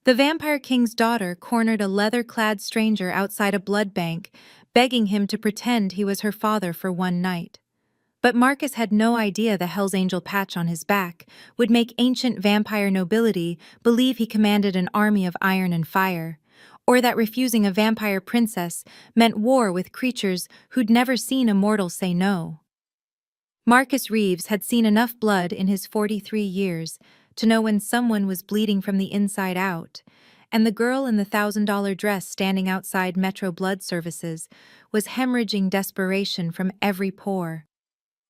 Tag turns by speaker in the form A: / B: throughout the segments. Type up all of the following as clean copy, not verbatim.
A: The Vampire King's daughter cornered a leather-clad stranger outside a blood bank, begging him to pretend he was her father for one night. But Marcus had no idea the Hell's Angel patch on his back would make ancient vampire nobility believe he commanded an army of iron and fire, or that refusing a vampire princess meant war with creatures who'd never seen a mortal say no. Marcus Reeves had seen enough blood in his 43 years to know when someone was bleeding from the inside out, and the girl in the $1,000 dress standing outside Metro Blood Services was hemorrhaging desperation from every pore.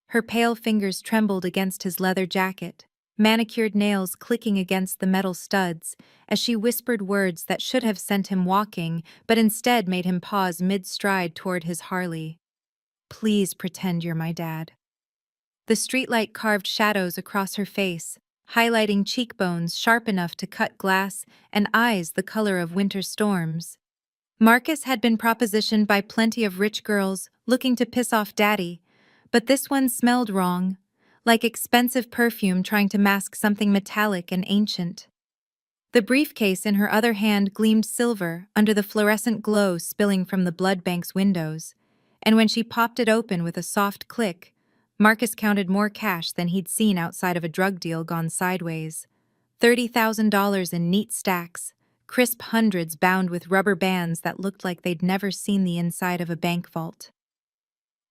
A: Her pale fingers trembled against his leather jacket, manicured nails clicking against the metal studs, as she whispered words that should have sent him walking but instead made him pause mid-stride toward his Harley. "Please pretend you're my dad." The streetlight carved shadows across her face, highlighting cheekbones sharp enough to cut glass and eyes the color of winter storms. Marcus had been propositioned by plenty of rich girls looking to piss off daddy, but this one smelled wrong, like expensive perfume trying to mask something metallic and ancient. The briefcase in her other hand gleamed silver under the fluorescent glow spilling from the blood bank's windows, and when she popped it open with a soft click, Marcus counted more cash than he'd seen outside of a drug deal gone sideways. $30,000 in neat stacks, crisp hundreds bound with rubber bands that looked like they'd never seen the inside of a bank vault.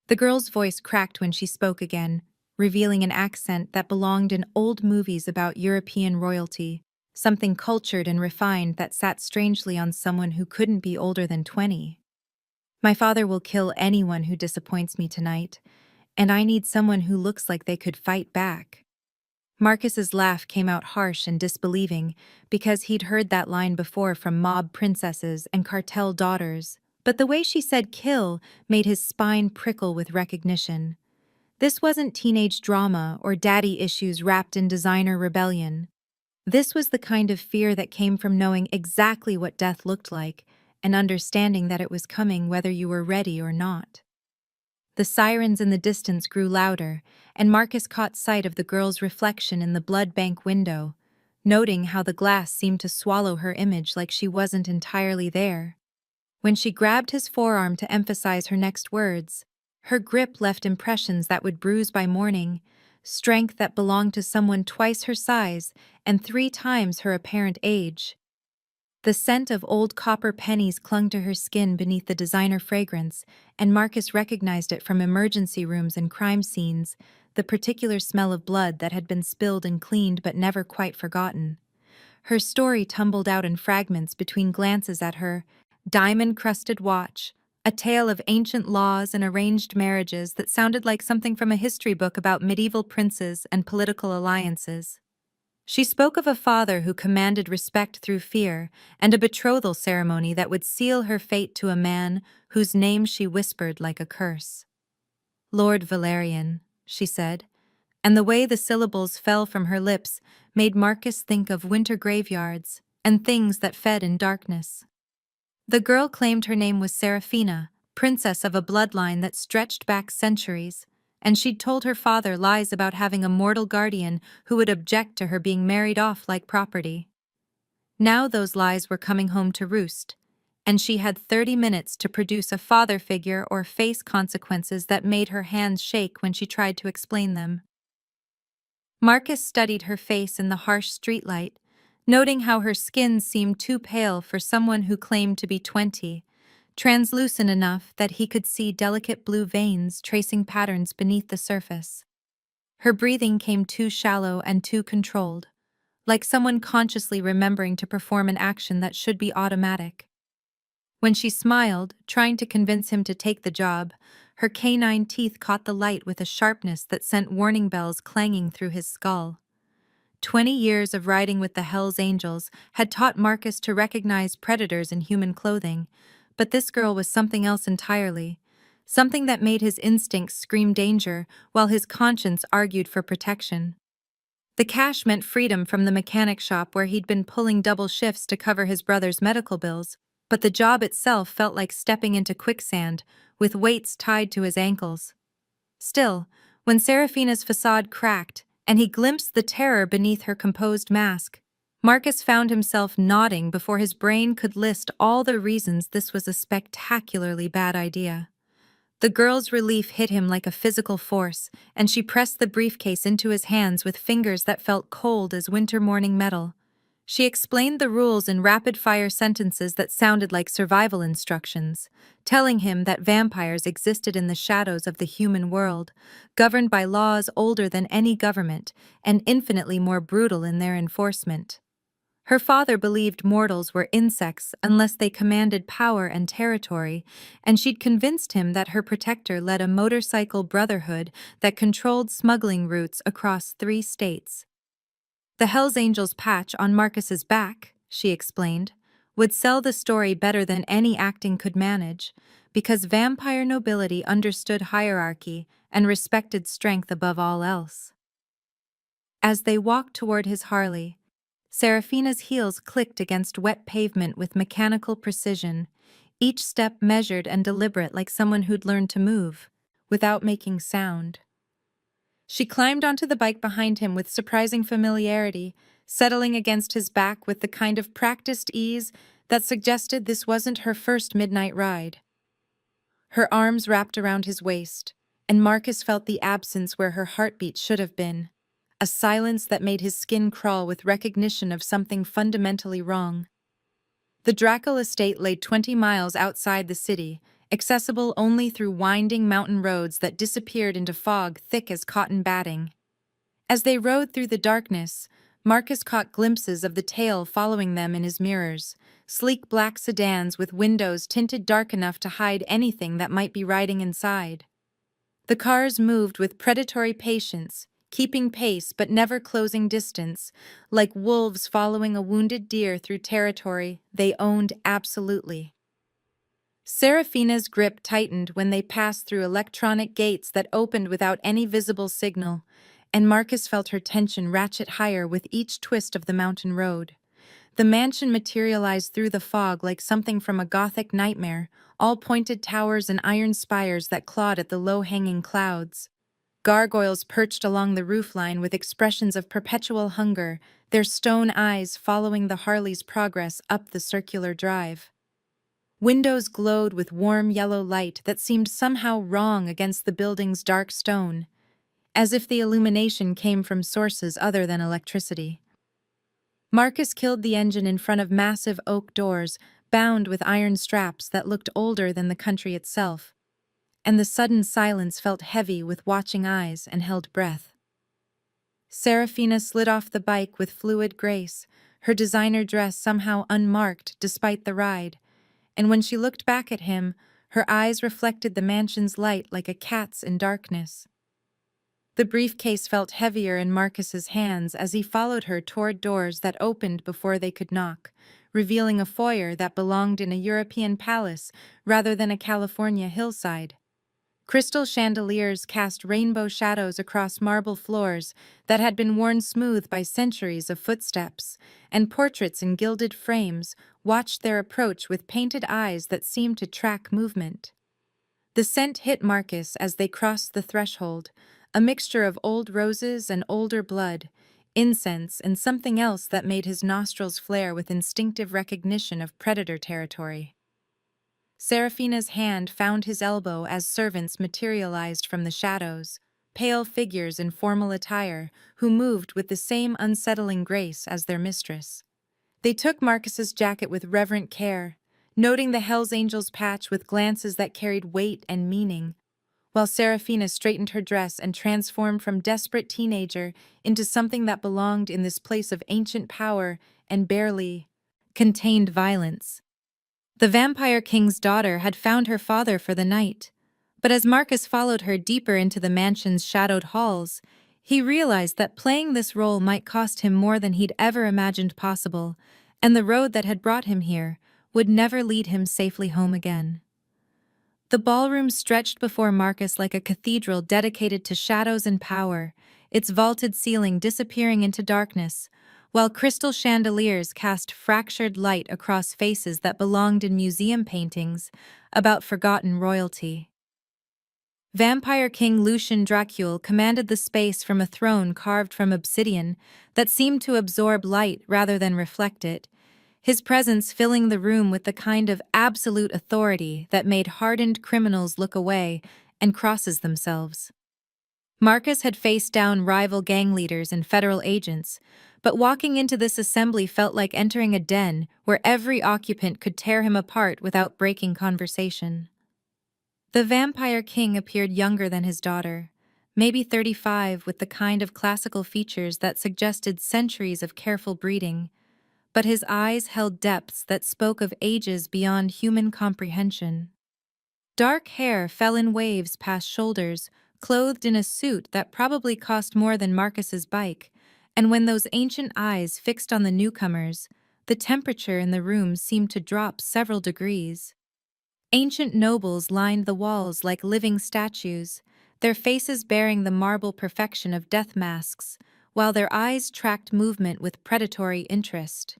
A: The girl's voice cracked when she spoke again, revealing an accent that belonged in old movies about European royalty, something cultured and refined that sat strangely on someone who couldn't be older than 20. "My father will kill anyone who disappoints me tonight, and I need someone who looks like they could fight back." Marcus's laugh came out harsh and disbelieving because he'd heard that line before from mob princesses and cartel daughters, but the way she said kill made his spine prickle with recognition. This wasn't teenage drama or daddy issues wrapped in designer rebellion. This was the kind of fear that came from knowing exactly what death looked like and understanding that it was coming whether you were ready or not. The sirens in the distance grew louder, and Marcus caught sight of the girl's reflection in the blood bank window, noting how the glass seemed to swallow her image like she wasn't entirely there. When she grabbed his forearm to emphasize her next words, her grip left impressions that would bruise by morning, strength that belonged to someone twice her size and 3 times her apparent age. The scent of old copper pennies clung to her skin beneath the designer fragrance, and Marcus recognized it from emergency rooms and crime scenes, the particular smell of blood that had been spilled and cleaned but never quite forgotten. Her story tumbled out in fragments between glances at her diamond-crusted watch, a tale of ancient laws and arranged marriages that sounded like something from a history book about medieval princes and political alliances. She spoke of a father who commanded respect through fear and a betrothal ceremony that would seal her fate to a man whose name she whispered like a curse. "Lord Valerian," she said, and the way the syllables fell from her lips made Marcus think of winter graveyards and things that fed in darkness. The girl claimed her name was Seraphina, princess of a bloodline that stretched back centuries, and she'd told her father lies about having a mortal guardian who would object to her being married off like property. Now those lies were coming home to roost, and she had 30 minutes to produce a father figure or face consequences that made her hands shake when she tried to explain them. Marcus studied her face in the harsh streetlight, noting how her skin seemed too pale for someone who claimed to be 20, translucent enough that he could see delicate blue veins tracing patterns beneath the surface. Her breathing came too shallow and too controlled, like someone consciously remembering to perform an action that should be automatic. When she smiled, trying to convince him to take the job, her canine teeth caught the light with a sharpness that sent warning bells clanging through his skull. 20 years of riding with the Hell's Angels had taught Marcus to recognize predators in human clothing, but this girl was something else entirely, something that made his instincts scream danger while his conscience argued for protection. The cash meant freedom from the mechanic shop where he'd been pulling double shifts to cover his brother's medical bills, but the job itself felt like stepping into quicksand, with weights tied to his ankles. Still, when Seraphina's façade cracked, and he glimpsed the terror beneath her composed mask, Marcus found himself nodding before his brain could list all the reasons this was a spectacularly bad idea. The girl's relief hit him like a physical force, and she pressed the briefcase into his hands with fingers that felt cold as winter morning metal. She explained the rules in rapid-fire sentences that sounded like survival instructions, telling him that vampires existed in the shadows of the human world, governed by laws older than any government and infinitely more brutal in their enforcement. Her father believed mortals were insects unless they commanded power and territory, and she'd convinced him that her protector led a motorcycle brotherhood that controlled smuggling routes across 3 states. The Hells Angels patch on Marcus's back, she explained, would sell the story better than any acting could manage, because vampire nobility understood hierarchy and respected strength above all else. As they walked toward his Harley, Serafina's heels clicked against wet pavement with mechanical precision, each step measured and deliberate like someone who'd learned to move, without making sound. She climbed onto the bike behind him with surprising familiarity, settling against his back with the kind of practiced ease that suggested this wasn't her first midnight ride. Her arms wrapped around his waist, and Marcus felt the absence where her heartbeat should have been, a silence that made his skin crawl with recognition of something fundamentally wrong. The Drackle estate lay 20 miles outside the city, accessible only through winding mountain roads that disappeared into fog thick as cotton batting. As they rode through the darkness, Marcus caught glimpses of the tail following them in his mirrors, sleek black sedans with windows tinted dark enough to hide anything that might be riding inside. The cars moved with predatory patience, keeping pace but never closing distance, like wolves following a wounded deer through territory they owned absolutely. Serafina's grip tightened when they passed through electronic gates that opened without any visible signal, and Marcus felt her tension ratchet higher with each twist of the mountain road. The mansion materialized through the fog like something from a gothic nightmare, all pointed towers and iron spires that clawed at the low-hanging clouds. Gargoyles perched along the roofline with expressions of perpetual hunger, their stone eyes following the Harley's progress up the circular drive. Windows glowed with warm yellow light that seemed somehow wrong against the building's dark stone, as if the illumination came from sources other than electricity. Marcus killed the engine in front of massive oak doors, bound with iron straps that looked older than the country itself, and the sudden silence felt heavy with watching eyes and held breath. Serafina slid off the bike with fluid grace, her designer dress somehow unmarked despite the ride, and when she looked back at him, her eyes reflected the mansion's light like a cat's in darkness. The briefcase felt heavier in Marcus's hands as he followed her toward doors that opened before they could knock, revealing a foyer that belonged in a European palace rather than a California hillside. Crystal chandeliers cast rainbow shadows across marble floors that had been worn smooth by centuries of footsteps, and portraits in gilded frames watched their approach with painted eyes that seemed to track movement. The scent hit Marcus as they crossed the threshold, a mixture of old roses and older blood, incense and something else that made his nostrils flare with instinctive recognition of predator territory. Serafina's hand found his elbow as servants materialized from the shadows, pale figures in formal attire who moved with the same unsettling grace as their mistress. They took Marcus's jacket with reverent care, noting the Hells Angels patch with glances that carried weight and meaning, while Serafina straightened her dress and transformed from desperate teenager into something that belonged in this place of ancient power and barely contained violence. The Vampire King's daughter had found her father for the night, but as Marcus followed her deeper into the mansion's shadowed halls, he realized that playing this role might cost him more than he'd ever imagined possible, and the road that had brought him here would never lead him safely home again. The ballroom stretched before Marcus like a cathedral dedicated to shadows and power, its vaulted ceiling disappearing into darkness, while crystal chandeliers cast fractured light across faces that belonged in museum paintings about forgotten royalty. Vampire King Lucian Dracul commanded the space from a throne carved from obsidian that seemed to absorb light rather than reflect it, his presence filling the room with the kind of absolute authority that made hardened criminals look away and crosses themselves. Marcus had faced down rival gang leaders and federal agents, but walking into this assembly felt like entering a den where every occupant could tear him apart without breaking conversation. The Vampire King appeared younger than his daughter, maybe 35, with the kind of classical features that suggested centuries of careful breeding, but his eyes held depths that spoke of ages beyond human comprehension. Dark hair fell in waves past shoulders, clothed in a suit that probably cost more than Marcus's bike, and when those ancient eyes fixed on the newcomers, the temperature in the room seemed to drop several degrees. Ancient nobles lined the walls like living statues, their faces bearing the marble perfection of death masks, while their eyes tracked movement with predatory interest.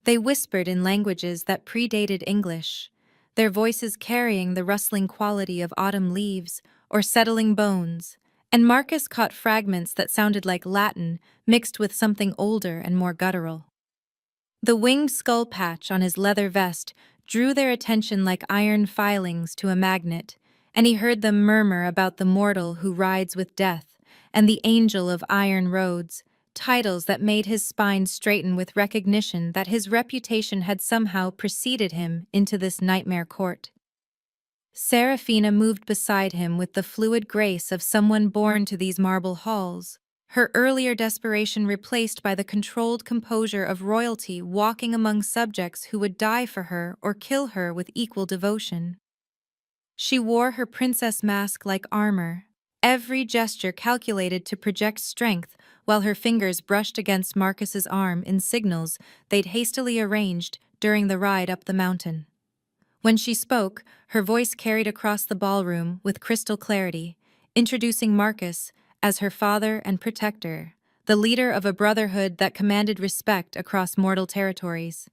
A: They whispered in languages that predated English, their voices carrying the rustling quality of autumn leaves or settling bones, and Marcus caught fragments that sounded like Latin mixed with something older and more guttural. The winged skull patch on his leather vest drew their attention like iron filings to a magnet, and he heard them murmur about the mortal who rides with death and the angel of iron roads, titles that made his spine straighten with recognition that his reputation had somehow preceded him into this nightmare court. Serafina moved beside him with the fluid grace of someone born to these marble halls, her earlier desperation replaced by the controlled composure of royalty walking among subjects who would die for her or kill her with equal devotion. She wore her princess mask like armor, every gesture calculated to project strength while her fingers brushed against Marcus's arm in signals they'd hastily arranged during the ride up the mountain. When she spoke, her voice carried across the ballroom with crystal clarity, introducing Marcus as her father and protector, the leader of a brotherhood that commanded respect across mortal territories.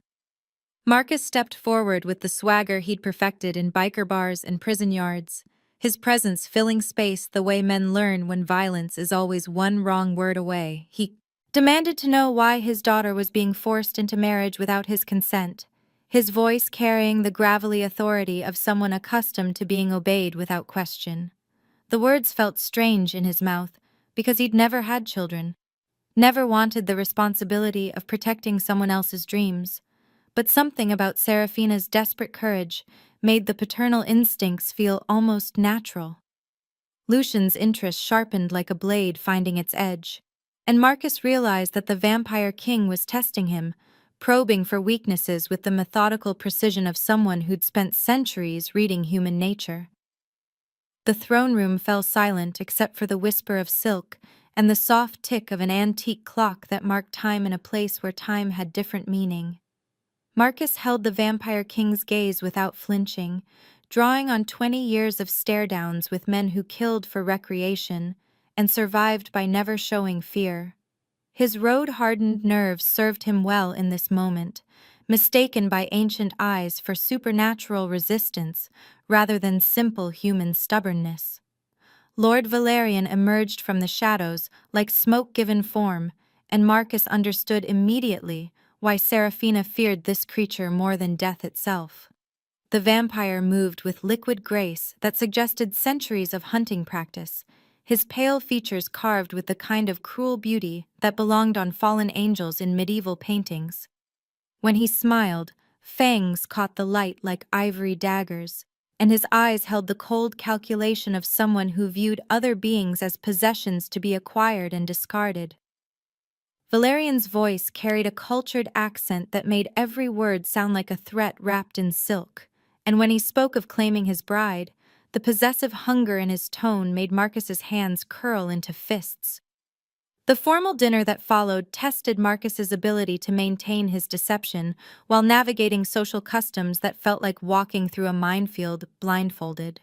A: Marcus stepped forward with the swagger he'd perfected in biker bars and prison yards, his presence filling space the way men learn when violence is always one wrong word away. He demanded to know why his daughter was being forced into marriage without his consent, his voice carrying the gravelly authority of someone accustomed to being obeyed without question. The words felt strange in his mouth because he'd never had children, never wanted the responsibility of protecting someone else's dreams. But something about Serafina's desperate courage made the paternal instincts feel almost natural. Lucian's interest sharpened like a blade finding its edge, and Marcus realized that the Vampire King was testing him, probing for weaknesses with the methodical precision of someone who'd spent centuries reading human nature. The throne room fell silent except for the whisper of silk and the soft tick of an antique clock that marked time in a place where time had different meaning. Marcus held the Vampire King's gaze without flinching, drawing on 20 years of stare-downs with men who killed for recreation and survived by never showing fear. His road-hardened nerves served him well in this moment, mistaken by ancient eyes for supernatural resistance rather than simple human stubbornness. Lord Valerian emerged from the shadows like smoke given form, and Marcus understood immediately why Serafina feared this creature more than death itself. The vampire moved with liquid grace that suggested centuries of hunting practice, his pale features carved with the kind of cruel beauty that belonged on fallen angels in medieval paintings. When he smiled, fangs caught the light like ivory daggers, and his eyes held the cold calculation of someone who viewed other beings as possessions to be acquired and discarded. Valerian's voice carried a cultured accent that made every word sound like a threat wrapped in silk, and when he spoke of claiming his bride, the possessive hunger in his tone made Marcus's hands curl into fists. The formal dinner that followed tested Marcus's ability to maintain his deception while navigating social customs that felt like walking through a minefield blindfolded.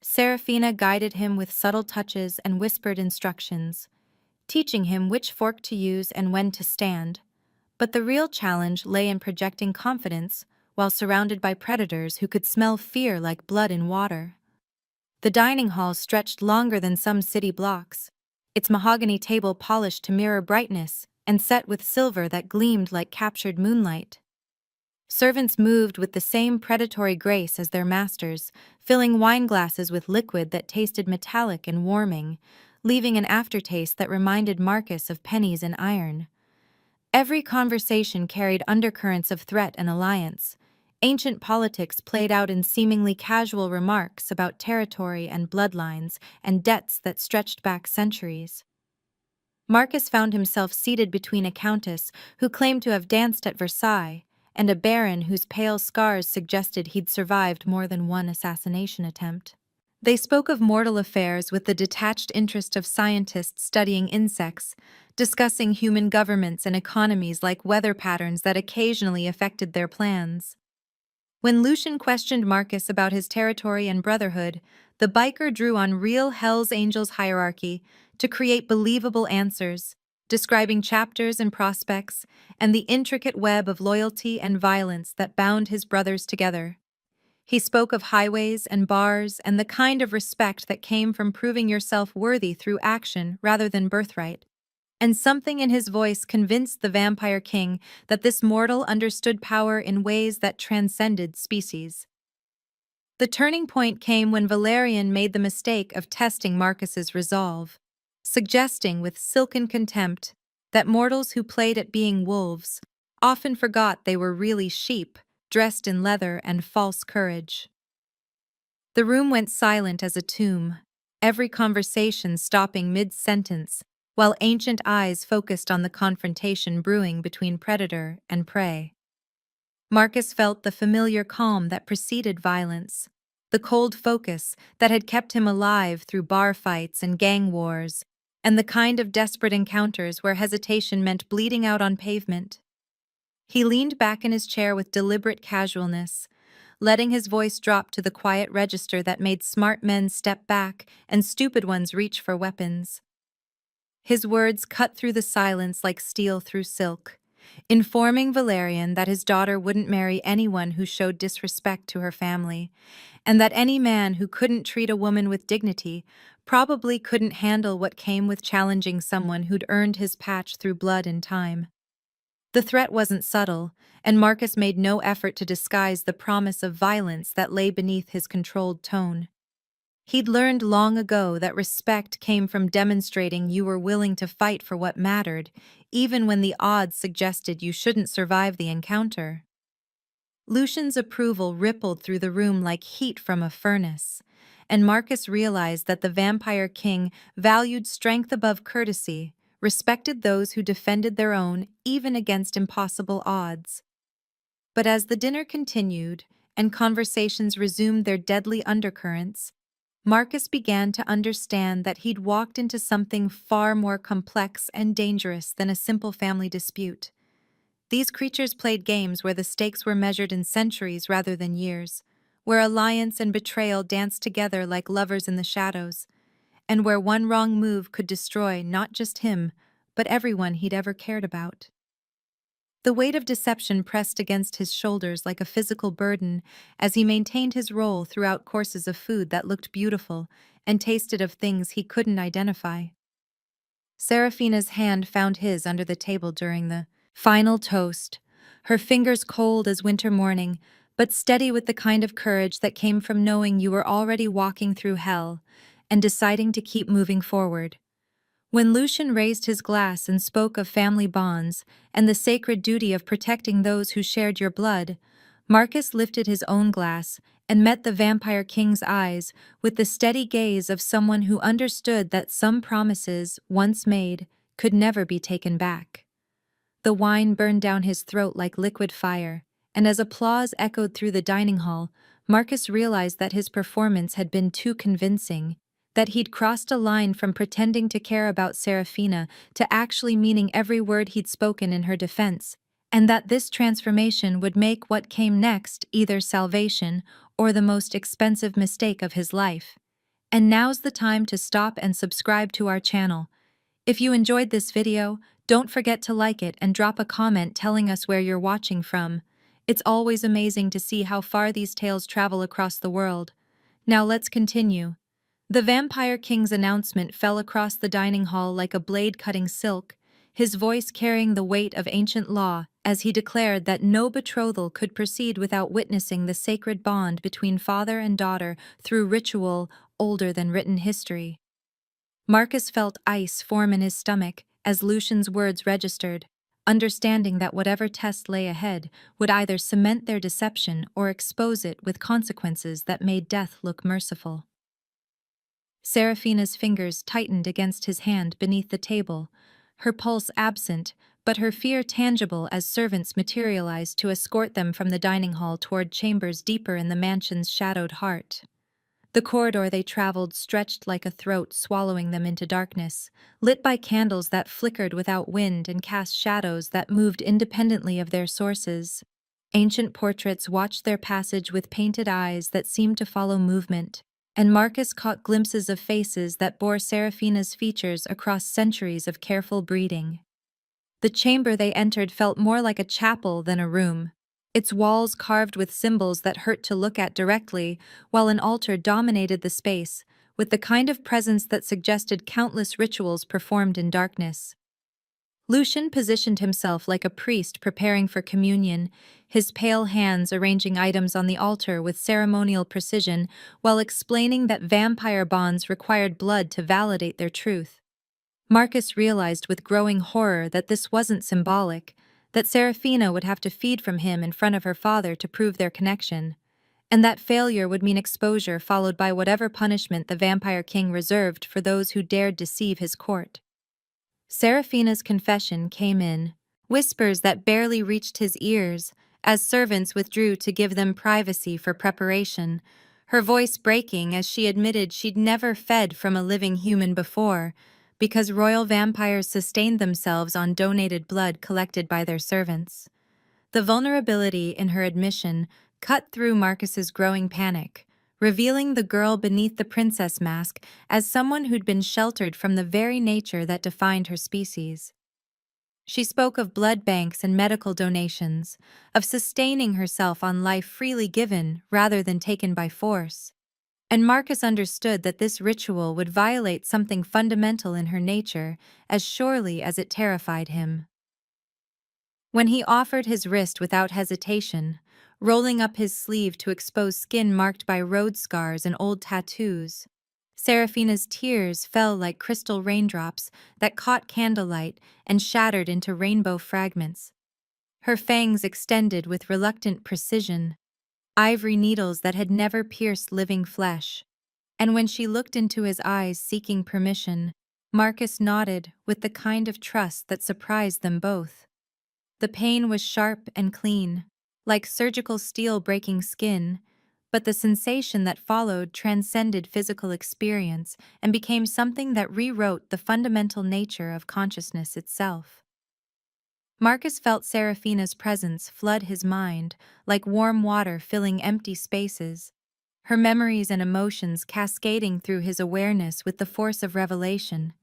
A: Serafina guided him with subtle touches and whispered instructions, teaching him which fork to use and when to stand. But the real challenge lay in projecting confidence while surrounded by predators who could smell fear like blood in water. The dining hall stretched longer than some city blocks, its mahogany table polished to mirror brightness and set with silver that gleamed like captured moonlight. Servants moved with the same predatory grace as their masters, filling wine glasses with liquid that tasted metallic and warming, leaving an aftertaste that reminded Marcus of pennies and iron. Every conversation carried undercurrents of threat and alliance. Ancient politics played out in seemingly casual remarks about territory and bloodlines and debts that stretched back centuries. Marcus found himself seated between a countess who claimed to have danced at Versailles and a baron whose pale scars suggested he'd survived more than one assassination attempt. They spoke of mortal affairs with the detached interest of scientists studying insects, discussing human governments and economies like weather patterns that occasionally affected their plans. When Lucian questioned Marcus about his territory and brotherhood, the biker drew on real Hell's Angels hierarchy to create believable answers, describing chapters and prospects and the intricate web of loyalty and violence that bound his brothers together. He spoke of highways and bars and the kind of respect that came from proving yourself worthy through action rather than birthright. And something in his voice convinced the Vampire King that this mortal understood power in ways that transcended species. The turning point came when Valerian made the mistake of testing Marcus's resolve, suggesting with silken contempt that mortals who played at being wolves often forgot they were really sheep, dressed in leather and false courage. The room went silent as a tomb, every conversation stopping mid-sentence, while ancient eyes focused on the confrontation brewing between predator and prey. Marcus felt the familiar calm that preceded violence, the cold focus that had kept him alive through bar fights and gang wars, and the kind of desperate encounters where hesitation meant bleeding out on pavement. He leaned back in his chair with deliberate casualness, letting his voice drop to the quiet register that made smart men step back and stupid ones reach for weapons. His words cut through the silence like steel through silk, informing Valerian that his daughter wouldn't marry anyone who showed disrespect to her family, and that any man who couldn't treat a woman with dignity probably couldn't handle what came with challenging someone who'd earned his patch through blood and time. The threat wasn't subtle, and Marcus made no effort to disguise the promise of violence that lay beneath his controlled tone. He'd learned long ago that respect came from demonstrating you were willing to fight for what mattered, even when the odds suggested you shouldn't survive the encounter. Lucian's approval rippled through the room like heat from a furnace, and Marcus realized that the Vampire King valued strength above courtesy, respected those who defended their own even against impossible odds. But as the dinner continued and conversations resumed their deadly undercurrents, Marcus began to understand that he'd walked into something far more complex and dangerous than a simple family dispute. These creatures played games where the stakes were measured in centuries rather than years, where alliance and betrayal danced together like lovers in the shadows, and where one wrong move could destroy not just him, but everyone he'd ever cared about. The weight of deception pressed against his shoulders like a physical burden as he maintained his role throughout courses of food that looked beautiful and tasted of things he couldn't identify. Seraphina's hand found his under the table during the final toast, her fingers cold as winter morning, but steady with the kind of courage that came from knowing you were already walking through hell and deciding to keep moving forward. When Lucian raised his glass and spoke of family bonds and the sacred duty of protecting those who shared your blood, Marcus lifted his own glass and met the Vampire King's eyes with the steady gaze of someone who understood that some promises, once made, could never be taken back. The wine burned down his throat like liquid fire, and as applause echoed through the dining hall, Marcus realized that his performance had been too convincing, that he'd crossed a line from pretending to care about Seraphina to actually meaning every word he'd spoken in her defense, and that this transformation would make what came next either salvation or the most expensive mistake of his life. And now's the time to stop and subscribe to our channel. If you enjoyed this video, don't forget to like it and drop a comment telling us where you're watching from. It's always amazing to see how far these tales travel across the world. Now let's continue. The Vampire King's announcement fell across the dining hall like a blade cutting silk, his voice carrying the weight of ancient law as he declared that no betrothal could proceed without witnessing the sacred bond between father and daughter through ritual older than written history. Marcus felt ice form in his stomach as Lucian's words registered, understanding that whatever test lay ahead would either cement their deception or expose it with consequences that made death look merciful. Seraphina's fingers tightened against his hand beneath the table, her pulse absent, but her fear tangible as servants materialized to escort them from the dining hall toward chambers deeper in the mansion's shadowed heart. The corridor they traveled stretched like a throat swallowing them into darkness, lit by candles that flickered without wind and cast shadows that moved independently of their sources. Ancient portraits watched their passage with painted eyes that seemed to follow movement, and Marcus caught glimpses of faces that bore Seraphina's features across centuries of careful breeding. The chamber they entered felt more like a chapel than a room, its walls carved with symbols that hurt to look at directly, while an altar dominated the space, with the kind of presence that suggested countless rituals performed in darkness. Lucian positioned himself like a priest preparing for communion, his pale hands arranging items on the altar with ceremonial precision while explaining that vampire bonds required blood to validate their truth. Marcus realized with growing horror that this wasn't symbolic, that Seraphina would have to feed from him in front of her father to prove their connection, and that failure would mean exposure followed by whatever punishment the Vampire King reserved for those who dared deceive his court. Seraphina's confession came in, whispers that barely reached his ears, as servants withdrew to give them privacy for preparation, her voice breaking as she admitted she'd never fed from a living human before, because royal vampires sustained themselves on donated blood collected by their servants. The vulnerability in her admission cut through Marcus's growing panic, revealing the girl beneath the princess mask as someone who'd been sheltered from the very nature that defined her species. She spoke of blood banks and medical donations, of sustaining herself on life freely given rather than taken by force. And Marcus understood that this ritual would violate something fundamental in her nature as surely as it terrified him. When he offered his wrist without hesitation, rolling up his sleeve to expose skin marked by road scars and old tattoos, Seraphina's tears fell like crystal raindrops that caught candlelight and shattered into rainbow fragments. Her fangs extended with reluctant precision, ivory needles that had never pierced living flesh. And when she looked into his eyes seeking permission, Marcus nodded with the kind of trust that surprised them both. The pain was sharp and clean, like surgical steel breaking skin, but the sensation that followed transcended physical experience and became something that rewrote the fundamental nature of consciousness itself. Marcus felt Seraphina's presence flood his mind, like warm water filling empty spaces, her memories and emotions cascading through his awareness with the force of revelation.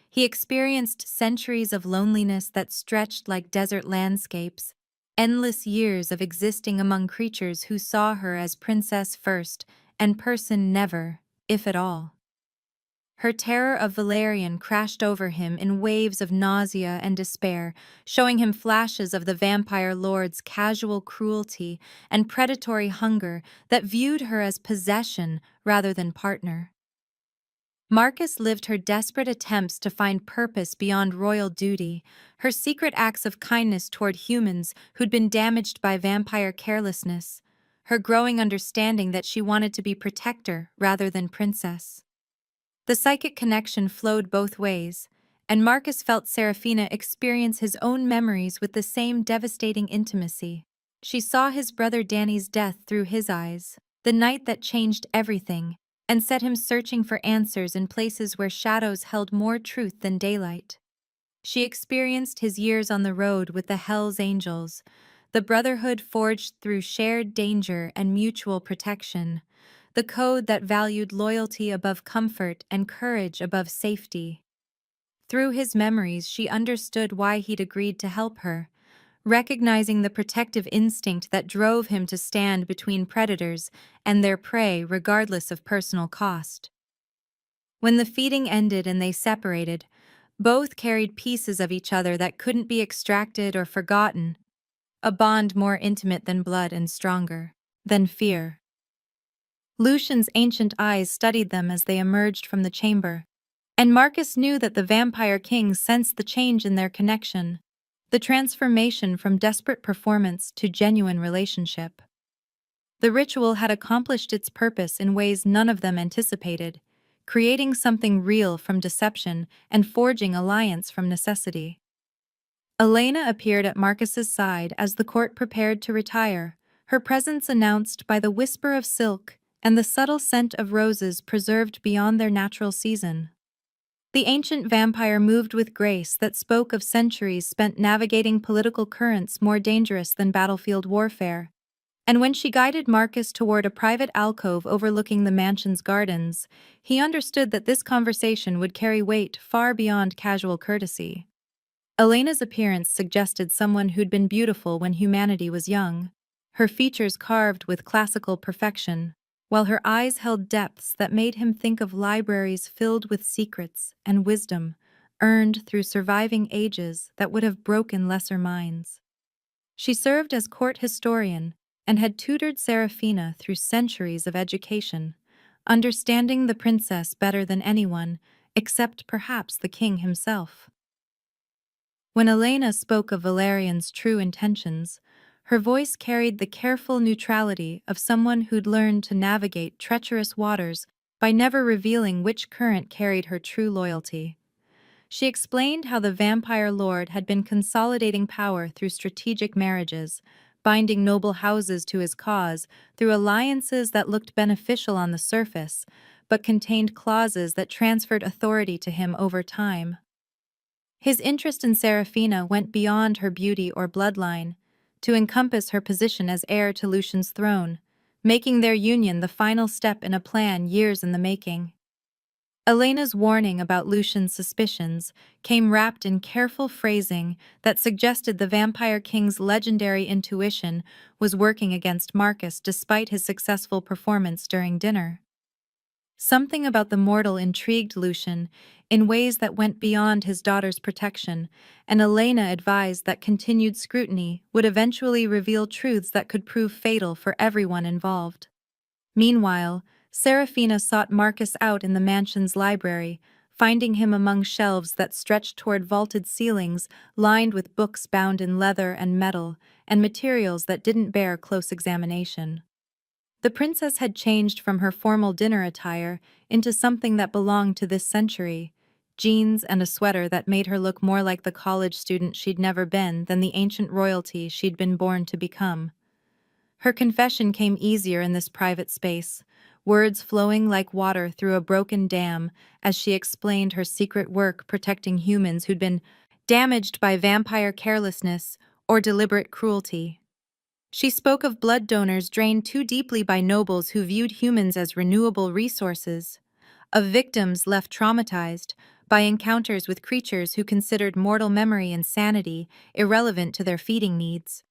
A: He experienced centuries of loneliness that stretched like desert landscapes, endless years of existing among creatures who saw her as princess first and person never, if at all. Her terror of Valerian crashed over him in waves of nausea and despair, showing him flashes of the vampire lord's casual cruelty and predatory hunger that viewed her as possession rather than partner. Marcus lived her desperate attempts to find purpose beyond royal duty, her secret acts of kindness toward humans who'd been damaged by vampire carelessness, her growing understanding that she wanted to be protector rather than princess. The psychic connection flowed both ways, and Marcus felt Seraphina experience his own memories with the same devastating intimacy. She saw his brother Danny's death through his eyes, the night that changed everything, and set him searching for answers in places where shadows held more truth than daylight. She experienced his years on the road with the Hell's Angels, the brotherhood forged through shared danger and mutual protection, the code that valued loyalty above comfort and courage above safety. Through his memories, she understood why he'd agreed to help her, recognizing the protective instinct that drove him to stand between predators and their prey regardless of personal cost. When the feeding ended and they separated, both carried pieces of each other that couldn't be extracted or forgotten, a bond more intimate than blood and stronger than fear. Lucian's ancient eyes studied them as they emerged from the chamber, and Marcus knew that the vampire king sensed the change in their connection, the transformation from desperate performance to genuine relationship. The ritual had accomplished its purpose in ways none of them anticipated, creating something real from deception and forging alliance from necessity. Elena appeared at Marcus's side as the court prepared to retire, her presence announced by the whisper of silk and the subtle scent of roses preserved beyond their natural season. The ancient vampire moved with grace that spoke of centuries spent navigating political currents more dangerous than battlefield warfare. And when she guided Marcus toward a private alcove overlooking the mansion's gardens, he understood that this conversation would carry weight far beyond casual courtesy. Elena's appearance suggested someone who'd been beautiful when humanity was young, her features carved with classical perfection, while her eyes held depths that made him think of libraries filled with secrets and wisdom earned through surviving ages that would have broken lesser minds. She served as court historian and had tutored Serafina through centuries of education, understanding the princess better than anyone, except perhaps the king himself. When Elena spoke of Valerian's true intentions, her voice carried the careful neutrality of someone who'd learned to navigate treacherous waters by never revealing which current carried her true loyalty. She explained how the vampire lord had been consolidating power through strategic marriages, binding noble houses to his cause through alliances that looked beneficial on the surface, but contained clauses that transferred authority to him over time. His interest in Serafina went beyond her beauty or bloodline, to encompass her position as heir to Lucian's throne, making their union the final step in a plan years in the making. Elena's warning about Lucian's suspicions came wrapped in careful phrasing that suggested the Vampire King's legendary intuition was working against Marcus despite his successful performance during dinner. Something about the mortal intrigued Lucian in ways that went beyond his daughter's protection, and Elena advised that continued scrutiny would eventually reveal truths that could prove fatal for everyone involved. Meanwhile, Serafina sought Marcus out in the mansion's library, finding him among shelves that stretched toward vaulted ceilings lined with books bound in leather and metal, and materials that didn't bear close examination. The princess had changed from her formal dinner attire into something that belonged to this century, jeans and a sweater that made her look more like the college student she'd never been than the ancient royalty she'd been born to become. Her confession came easier in this private space, words flowing like water through a broken dam as she explained her secret work protecting humans who'd been damaged by vampire carelessness or deliberate cruelty. She spoke of blood donors drained too deeply by nobles who viewed humans as renewable resources, of victims left traumatized by encounters with creatures who considered mortal memory and sanity irrelevant to their feeding needs.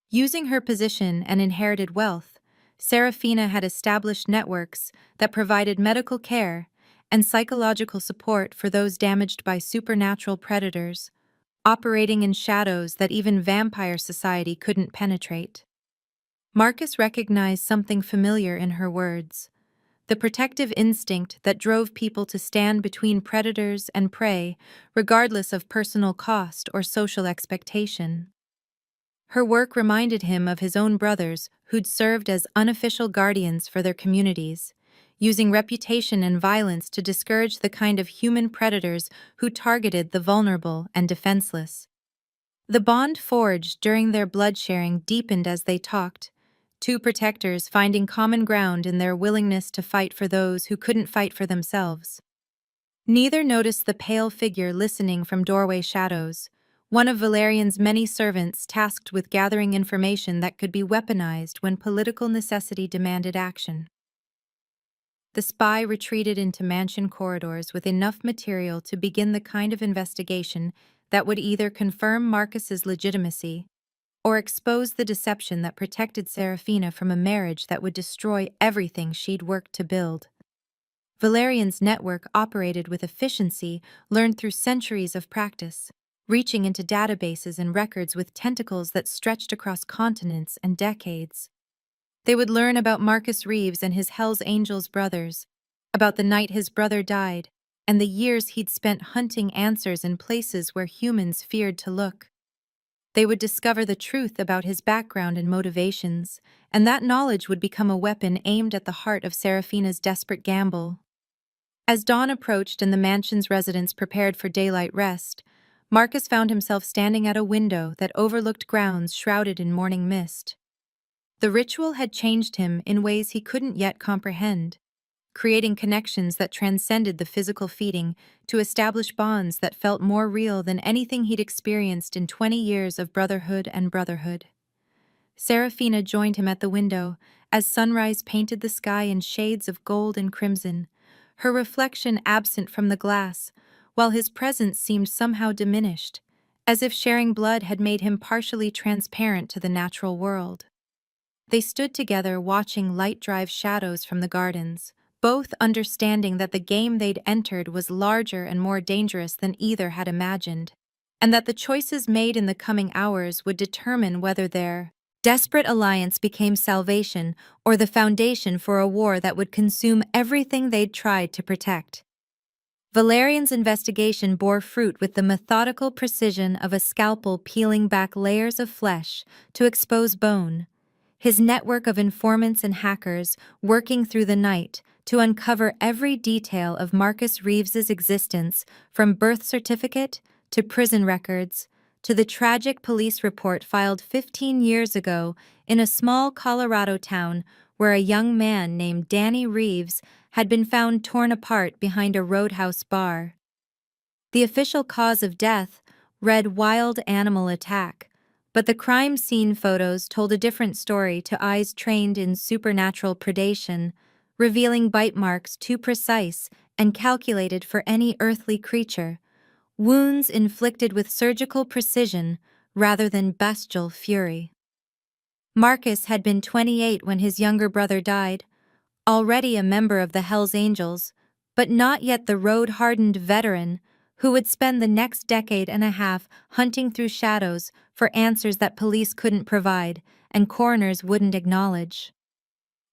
A: Using her position and inherited wealth, Serafina had established networks that provided medical care and psychological support for those damaged by supernatural predators, operating in shadows that even vampire society couldn't penetrate. Marcus recognized something familiar in her words, the protective instinct that drove people to stand between predators and prey, regardless of personal cost or social expectation. Her work reminded him of his own brothers who'd served as unofficial guardians for their communities, using reputation and violence to discourage the kind of human predators who targeted the vulnerable and defenseless. The bond forged during their blood-sharing deepened as they talked, two protectors finding common ground in their willingness to fight for those who couldn't fight for themselves. Neither noticed the pale figure listening from doorway shadows, one of Valerian's many servants tasked with gathering information that could be weaponized when political necessity demanded action. The spy retreated into mansion corridors with enough material to begin the kind of investigation that would either confirm Marcus's legitimacy or expose the deception that protected Serafina from a marriage that would destroy everything she'd worked to build. Valerian's network operated with efficiency learned through centuries of practice, reaching into databases and records with tentacles that stretched across continents and decades. They would learn about Marcus Reeves and his Hells Angels brothers, about the night his brother died, and the years he'd spent hunting answers in places where humans feared to look. They would discover the truth about his background and motivations, and that knowledge would become a weapon aimed at the heart of Seraphina's desperate gamble. As dawn approached and the mansion's residents prepared for daylight rest, Marcus found himself standing at a window that overlooked grounds shrouded in morning mist. The ritual had changed him in ways he couldn't yet comprehend, creating connections that transcended the physical feeding to establish bonds that felt more real than anything he'd experienced in 20 years of brotherhood and brotherhood. Seraphina joined him at the window as sunrise painted the sky in shades of gold and crimson, her reflection absent from the glass, while his presence seemed somehow diminished, as if sharing blood had made him partially transparent to the natural world. They stood together watching light drive shadows from the gardens, both understanding that the game they'd entered was larger and more dangerous than either had imagined, and that the choices made in the coming hours would determine whether their desperate alliance became salvation or the foundation for a war that would consume everything they'd tried to protect. Valerian's investigation bore fruit with the methodical precision of a scalpel peeling back layers of flesh to expose bone, his network of informants and hackers working through the night to uncover every detail of Marcus Reeves's existence, from birth certificate to prison records to the tragic police report filed 15 years ago in a small Colorado town where a young man named Danny Reeves had been found torn apart behind a roadhouse bar. The official cause of death read wild animal attack, but the crime scene photos told a different story to eyes trained in supernatural predation, revealing bite marks too precise and calculated for any earthly creature, wounds inflicted with surgical precision rather than bestial fury. Marcus had been 28 when his younger brother died, already a member of the Hells Angels, but not yet the road-hardened veteran who would spend the next decade and a half hunting through shadows for answers that police couldn't provide and coroners wouldn't acknowledge.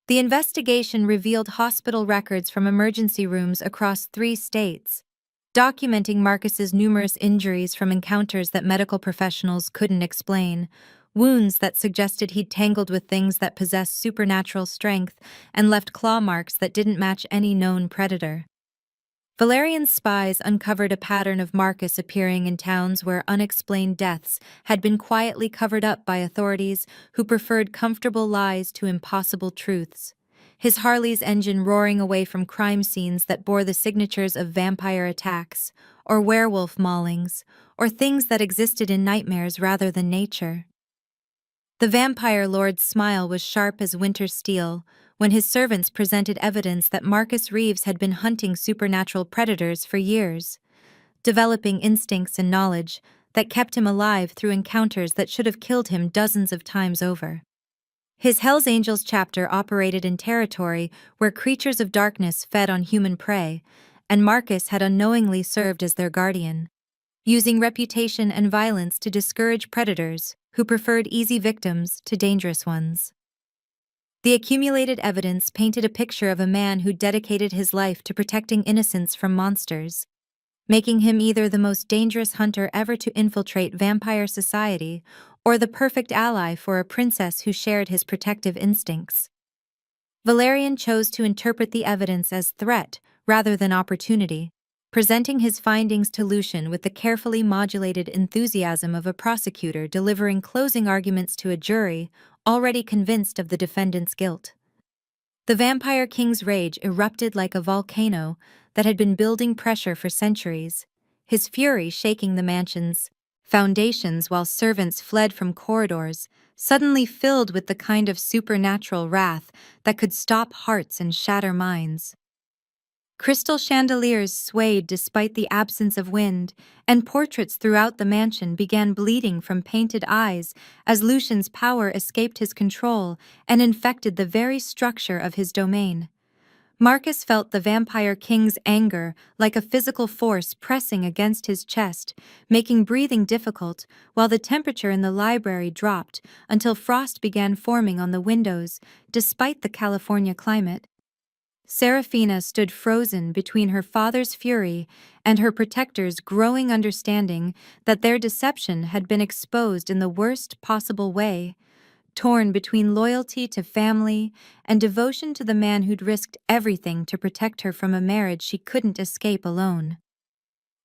A: The investigation revealed hospital records from emergency rooms across 3 states, documenting Marcus's numerous injuries from encounters that medical professionals couldn't explain, wounds that suggested he'd tangled with things that possessed supernatural strength and left claw marks that didn't match any known predator. Valerian's spies uncovered a pattern of Marcus appearing in towns where unexplained deaths had been quietly covered up by authorities who preferred comfortable lies to impossible truths, his Harley's engine roaring away from crime scenes that bore the signatures of vampire attacks, or werewolf maulings, or things that existed in nightmares rather than nature. The vampire lord's smile was sharp as winter steel when his servants presented evidence that Marcus Reeves had been hunting supernatural predators for years, developing instincts and knowledge that kept him alive through encounters that should have killed him dozens of times over. His Hells Angels chapter operated in territory where creatures of darkness fed on human prey, and Marcus had unknowingly served as their guardian, using reputation and violence to discourage predators who preferred easy victims to dangerous ones. The accumulated evidence painted a picture of a man who dedicated his life to protecting innocents from monsters, making him either the most dangerous hunter ever to infiltrate vampire society or the perfect ally for a princess who shared his protective instincts. Valerian chose to interpret the evidence as threat rather than opportunity, presenting his findings to Lucian with the carefully modulated enthusiasm of a prosecutor delivering closing arguments to a jury already convinced of the defendant's guilt. The Vampire King's rage erupted like a volcano that had been building pressure for centuries, his fury shaking the mansion's foundations while servants fled from corridors, suddenly filled with the kind of supernatural wrath that could stop hearts and shatter minds. Crystal chandeliers swayed despite the absence of wind, and portraits throughout the mansion began bleeding from painted eyes as Lucian's power escaped his control and infected the very structure of his domain. Marcus felt the vampire king's anger like a physical force pressing against his chest, making breathing difficult, while the temperature in the library dropped until frost began forming on the windows, despite the California climate. Serafina stood frozen between her father's fury and her protector's growing understanding that their deception had been exposed in the worst possible way, torn between loyalty to family and devotion to the man who'd risked everything to protect her from a marriage she couldn't escape alone.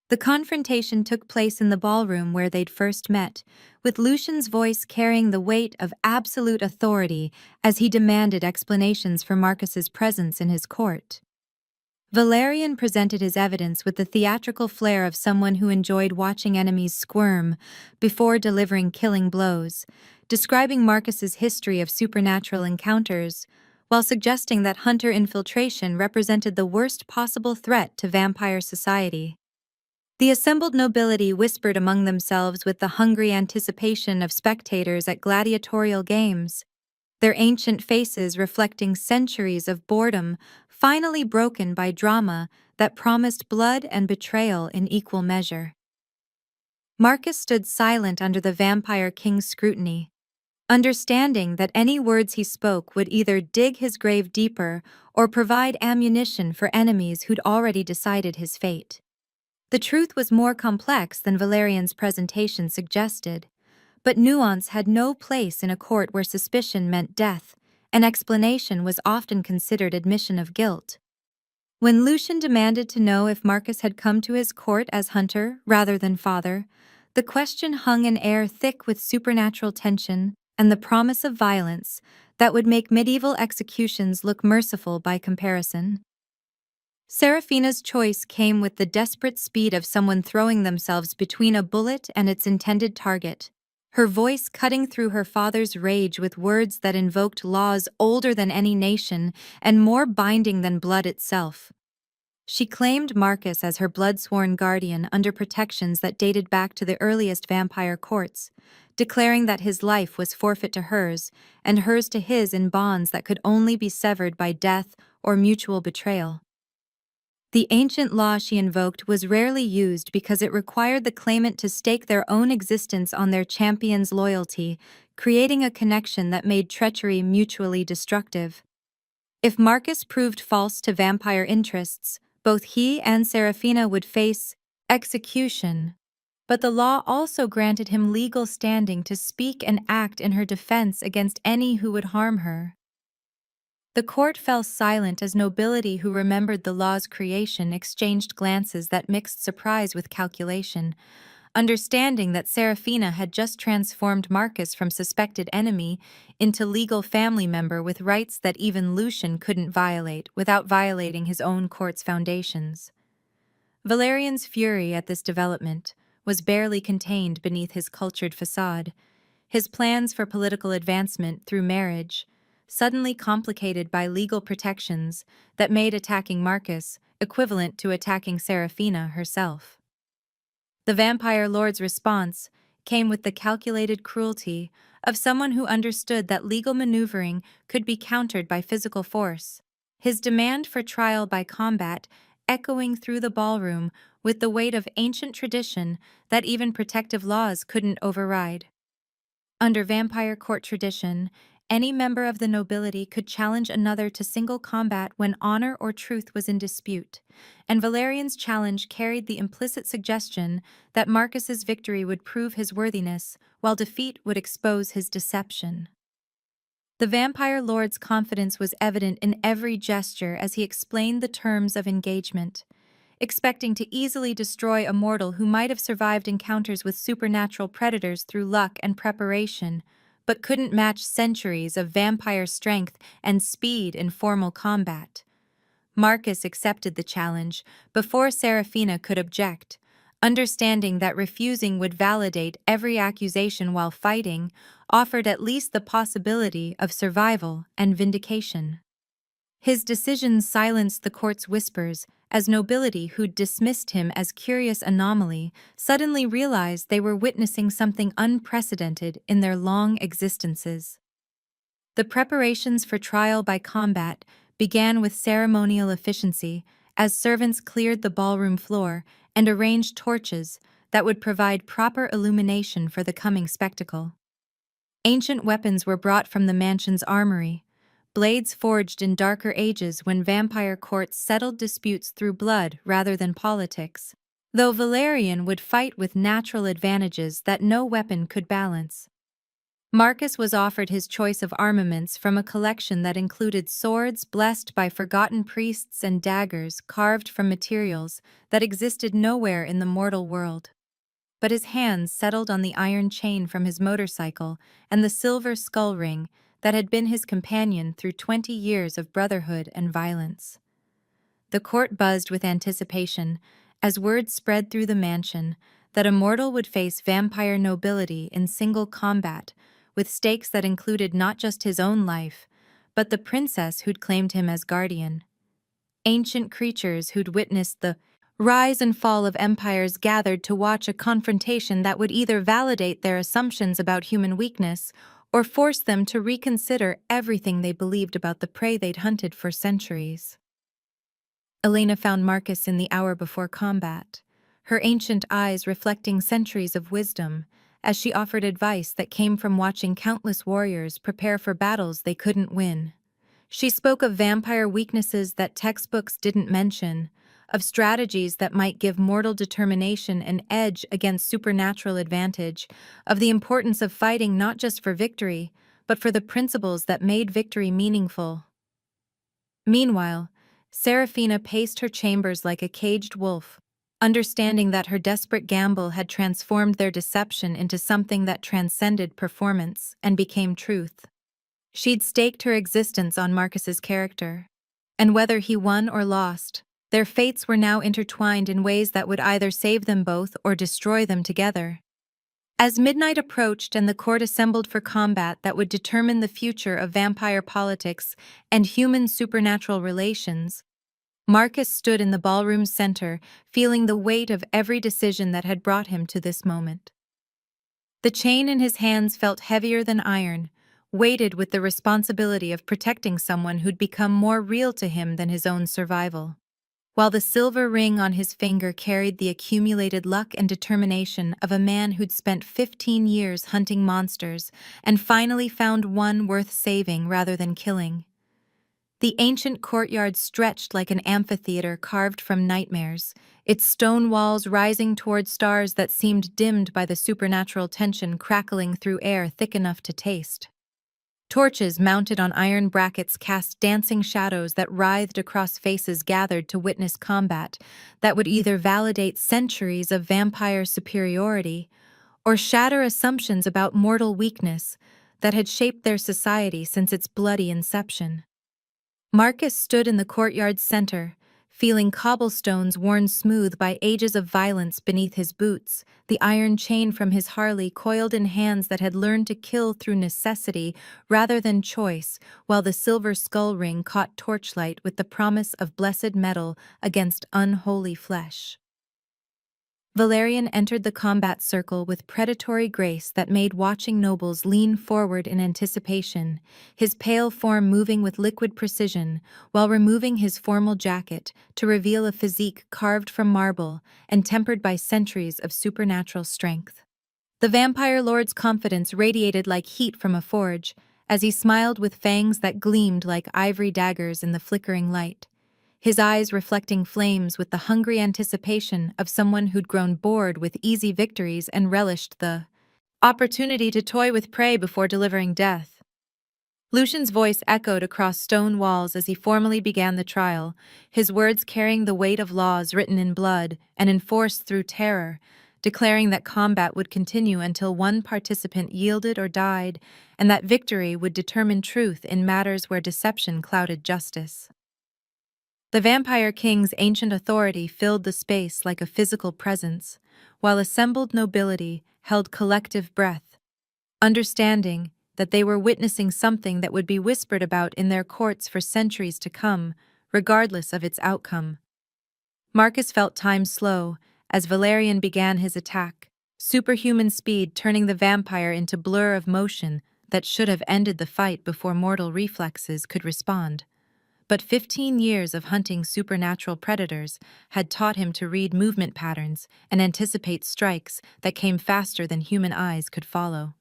A: The confrontation took place in the ballroom where they'd first met, with Lucian's voice carrying the weight of absolute authority as he demanded explanations for Marcus's presence in his court. Valerian presented his evidence with the theatrical flair of someone who enjoyed watching enemies squirm before delivering killing blows, describing Marcus's history of supernatural encounters, while suggesting that hunter infiltration represented the worst possible threat to vampire society. The assembled nobility whispered among themselves with the hungry anticipation of spectators at gladiatorial games, their ancient faces reflecting centuries of boredom finally broken by drama that promised blood and betrayal in equal measure. Marcus stood silent under the vampire king's scrutiny, understanding that any words he spoke would either dig his grave deeper or provide ammunition for enemies who'd already decided his fate. The truth was more complex than Valerian's presentation suggested, but nuance had no place in a court where suspicion meant death, and explanation was often considered admission of guilt. When Lucian demanded to know if Marcus had come to his court as hunter rather than father, the question hung in air thick with supernatural tension and the promise of violence that would make medieval executions look merciful by comparison. Serafina's choice came with the desperate speed of someone throwing themselves between a bullet and its intended target, her voice cutting through her father's rage with words that invoked laws older than any nation and more binding than blood itself. She claimed Marcus as her blood-sworn guardian under protections that dated back to the earliest vampire courts, declaring that his life was forfeit to hers and hers to his in bonds that could only be severed by death or mutual betrayal. The ancient law she invoked was rarely used because it required the claimant to stake their own existence on their champion's loyalty, creating a connection that made treachery mutually destructive. If Marcus proved false to vampire interests, both he and Serafina would face execution. But the law also granted him legal standing to speak and act in her defense against any who would harm her. The court fell silent as nobility who remembered the law's creation exchanged glances that mixed surprise with calculation, understanding that Serafina had just transformed Marcus from suspected enemy into legal family member with rights that even Lucian couldn't violate without violating his own court's foundations. Valerian's fury at this development was barely contained beneath his cultured façade, his plans for political advancement through marriage suddenly complicated by legal protections that made attacking Marcus equivalent to attacking Serafina herself. The vampire lord's response came with the calculated cruelty of someone who understood that legal maneuvering could be countered by physical force, his demand for trial by combat echoing through the ballroom with the weight of ancient tradition that even protective laws couldn't override. Under vampire court tradition, any member of the nobility could challenge another to single combat when honor or truth was in dispute, and Valerian's challenge carried the implicit suggestion that Marcus's victory would prove his worthiness, while defeat would expose his deception. The vampire lord's confidence was evident in every gesture as he explained the terms of engagement, expecting to easily destroy a mortal who might have survived encounters with supernatural predators through luck and preparation, but couldn't match centuries of vampire strength and speed in formal combat. Marcus accepted the challenge before Serafina could object, understanding that refusing would validate every accusation while fighting offered at least the possibility of survival and vindication. His decision silenced the court's whispers as nobility who'd dismissed him as curious anomaly suddenly realized they were witnessing something unprecedented in their long existences. The preparations for trial by combat began with ceremonial efficiency as servants cleared the ballroom floor and arranged torches that would provide proper illumination for the coming spectacle. Ancient weapons were brought from the mansion's armory, blades forged in darker ages when vampire courts settled disputes through blood rather than politics, though Valerian would fight with natural advantages that no weapon could balance. Marcus was offered his choice of armaments from a collection that included swords blessed by forgotten priests and daggers carved from materials that existed nowhere in the mortal world. But his hands settled on the iron chain from his motorcycle and the silver skull ring that had been his companion through 20 years of brotherhood and violence. The court buzzed with anticipation as word spread through the mansion that immortal would face vampire nobility in single combat, with stakes that included not just his own life, but the princess who'd claimed him as guardian. Ancient creatures who'd witnessed the rise and fall of empires gathered to watch a confrontation that would either validate their assumptions about human weakness or force them to reconsider everything they believed about the prey they'd hunted for centuries. Elena found Marcus in the hour before combat, her ancient eyes reflecting centuries of wisdom, as she offered advice that came from watching countless warriors prepare for battles they couldn't win. She spoke of vampire weaknesses that textbooks didn't mention, of strategies that might give mortal determination an edge against supernatural advantage, of the importance of fighting not just for victory, but for the principles that made victory meaningful. Meanwhile, Serafina paced her chambers like a caged wolf, understanding that her desperate gamble had transformed their deception into something that transcended performance and became truth. She'd staked her existence on Marcus's character, and whether he won or lost, their fates were now intertwined in ways that would either save them both or destroy them together. As midnight approached and the court assembled for combat that would determine the future of vampire politics and human supernatural relations, Marcus stood in the ballroom's center, feeling the weight of every decision that had brought him to this moment. The chain in his hands felt heavier than iron, weighted with the responsibility of protecting someone who'd become more real to him than his own survival, while the silver ring on his finger carried the accumulated luck and determination of a man who'd spent 15 years hunting monsters and finally found one worth saving rather than killing. The ancient courtyard stretched like an amphitheater carved from nightmares, its stone walls rising toward stars that seemed dimmed by the supernatural tension crackling through air thick enough to taste. Torches mounted on iron brackets cast dancing shadows that writhed across faces gathered to witness combat that would either validate centuries of vampire superiority or shatter assumptions about mortal weakness that had shaped their society since its bloody inception. Marcus stood in the courtyard's center, feeling cobblestones worn smooth by ages of violence beneath his boots, the iron chain from his Harley coiled in hands that had learned to kill through necessity rather than choice, while the silver skull ring caught torchlight with the promise of blessed metal against unholy flesh. Valerian entered the combat circle with predatory grace that made watching nobles lean forward in anticipation, his pale form moving with liquid precision while removing his formal jacket to reveal a physique carved from marble and tempered by centuries of supernatural strength. The vampire lord's confidence radiated like heat from a forge as he smiled with fangs that gleamed like ivory daggers in the flickering light, his eyes reflecting flames with the hungry anticipation of someone who'd grown bored with easy victories and relished the opportunity to toy with prey before delivering death. Lucian's voice echoed across stone walls as he formally began the trial, his words carrying the weight of laws written in blood and enforced through terror, declaring that combat would continue until one participant yielded or died, and that victory would determine truth in matters where deception clouded justice. The Vampire King's ancient authority filled the space like a physical presence, while assembled nobility held collective breath, understanding that they were witnessing something that would be whispered about in their courts for centuries to come, regardless of its outcome. Marcus felt time slow as Valerian began his attack, superhuman speed turning the vampire into blur of motion that should have ended the fight before mortal reflexes could respond. But 15 years of hunting supernatural predators had taught him to read movement patterns and anticipate strikes that came faster than human eyes could follow.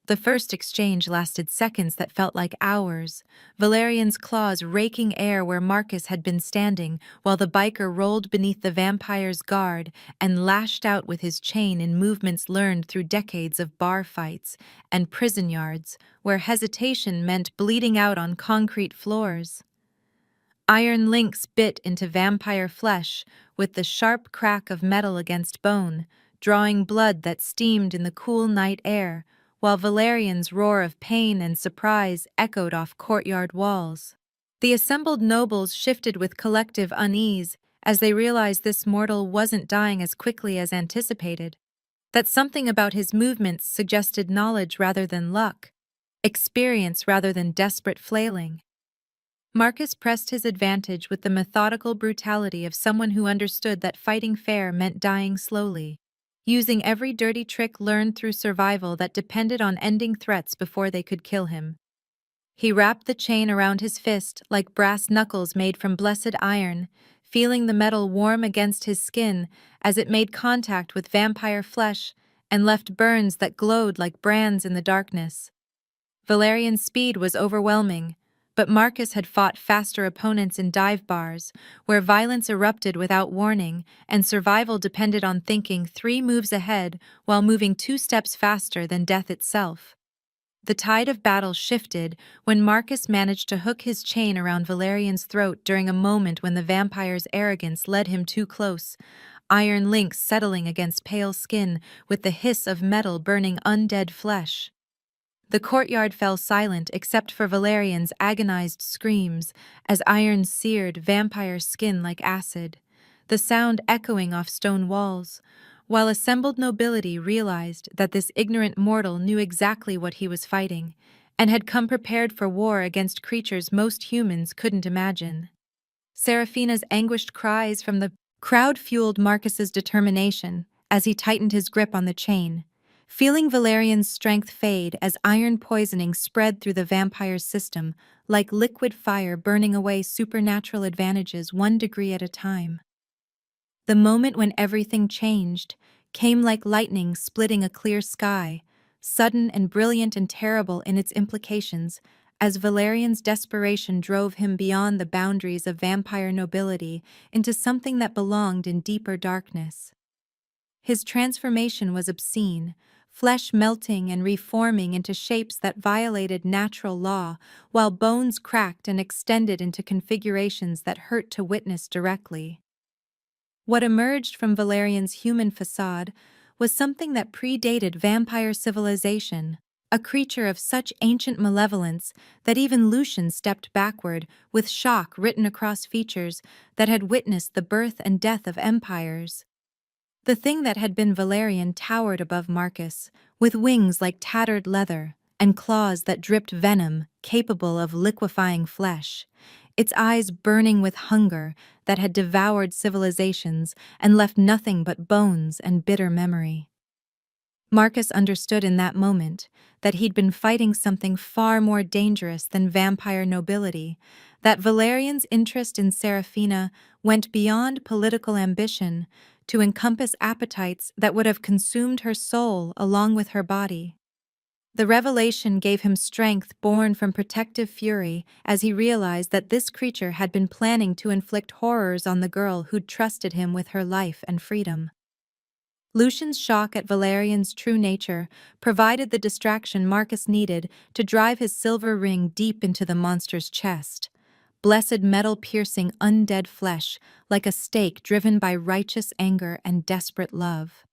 A: The first exchange lasted seconds that felt like hours, Valerian's claws raking air where Marcus had been standing, while the biker rolled beneath the vampire's guard and lashed out with his chain in movements learned through decades of bar fights and prison yards, where hesitation meant bleeding out on concrete floors. Iron links bit into vampire flesh with the sharp crack of metal against bone, drawing blood that steamed in the cool night air, while Valerian's roar of pain and surprise echoed off courtyard walls. The assembled nobles shifted with collective unease as they realized this mortal wasn't dying as quickly as anticipated, that something about his movements suggested knowledge rather than luck, experience rather than desperate flailing. Marcus pressed his advantage with the methodical brutality of someone who understood that fighting fair meant dying slowly, using every dirty trick learned through survival that depended on ending threats before they could kill him. He wrapped the chain around his fist like brass knuckles made from blessed iron, feeling the metal warm against his skin as it made contact with vampire flesh and left burns that glowed like brands in the darkness. Valerian's speed was overwhelming, but Marcus had fought faster opponents in dive bars, where violence erupted without warning and survival depended on thinking 3 moves ahead while moving 2 steps faster than death itself. The tide of battle shifted when Marcus managed to hook his chain around Valerian's throat during a moment when the vampire's arrogance led him too close, iron links settling against pale skin with the hiss of metal burning undead flesh. The courtyard fell silent except for Valerian's agonized screams as iron seared vampire skin like acid, the sound echoing off stone walls, while assembled nobility realized that this ignorant mortal knew exactly what he was fighting and had come prepared for war against creatures most humans couldn't imagine. Seraphina's anguished cries from the crowd fueled Marcus's determination as he tightened his grip on the chain, feeling Valerian's strength fade as iron poisoning spread through the vampire's system like liquid fire burning away supernatural advantages 1 degree at a time. The moment when everything changed came like lightning splitting a clear sky, sudden and brilliant and terrible in its implications, as Valerian's desperation drove him beyond the boundaries of vampire nobility into something that belonged in deeper darkness. His transformation was obscene, flesh melting and reforming into shapes that violated natural law, while bones cracked and extended into configurations that hurt to witness directly. What emerged from Valerian's human façade was something that predated vampire civilization, a creature of such ancient malevolence that even Lucian stepped backward with shock written across features that had witnessed the birth and death of empires. The thing that had been Valerian towered above Marcus, with wings like tattered leather and claws that dripped venom capable of liquefying flesh, its eyes burning with hunger that had devoured civilizations and left nothing but bones and bitter memory. Marcus understood in that moment that he'd been fighting something far more dangerous than vampire nobility, that Valerian's interest in Seraphina went beyond political ambition to encompass appetites that would have consumed her soul along with her body. The revelation gave him strength born from protective fury as he realized that this creature had been planning to inflict horrors on the girl who'd trusted him with her life and freedom. Lucian's shock at Valerian's true nature provided the distraction Marcus needed to drive his silver ring deep into the monster's chest, blessed metal piercing undead flesh like a stake driven by righteous anger and desperate love.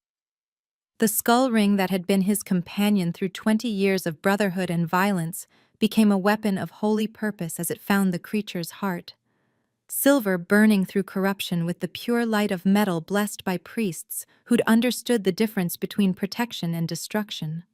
A: The skull ring that had been his companion through 20 years of brotherhood and violence became a weapon of holy purpose as it found the creature's heart. Silver burning through corruption with the pure light of metal blessed by priests who'd understood the difference between protection and destruction.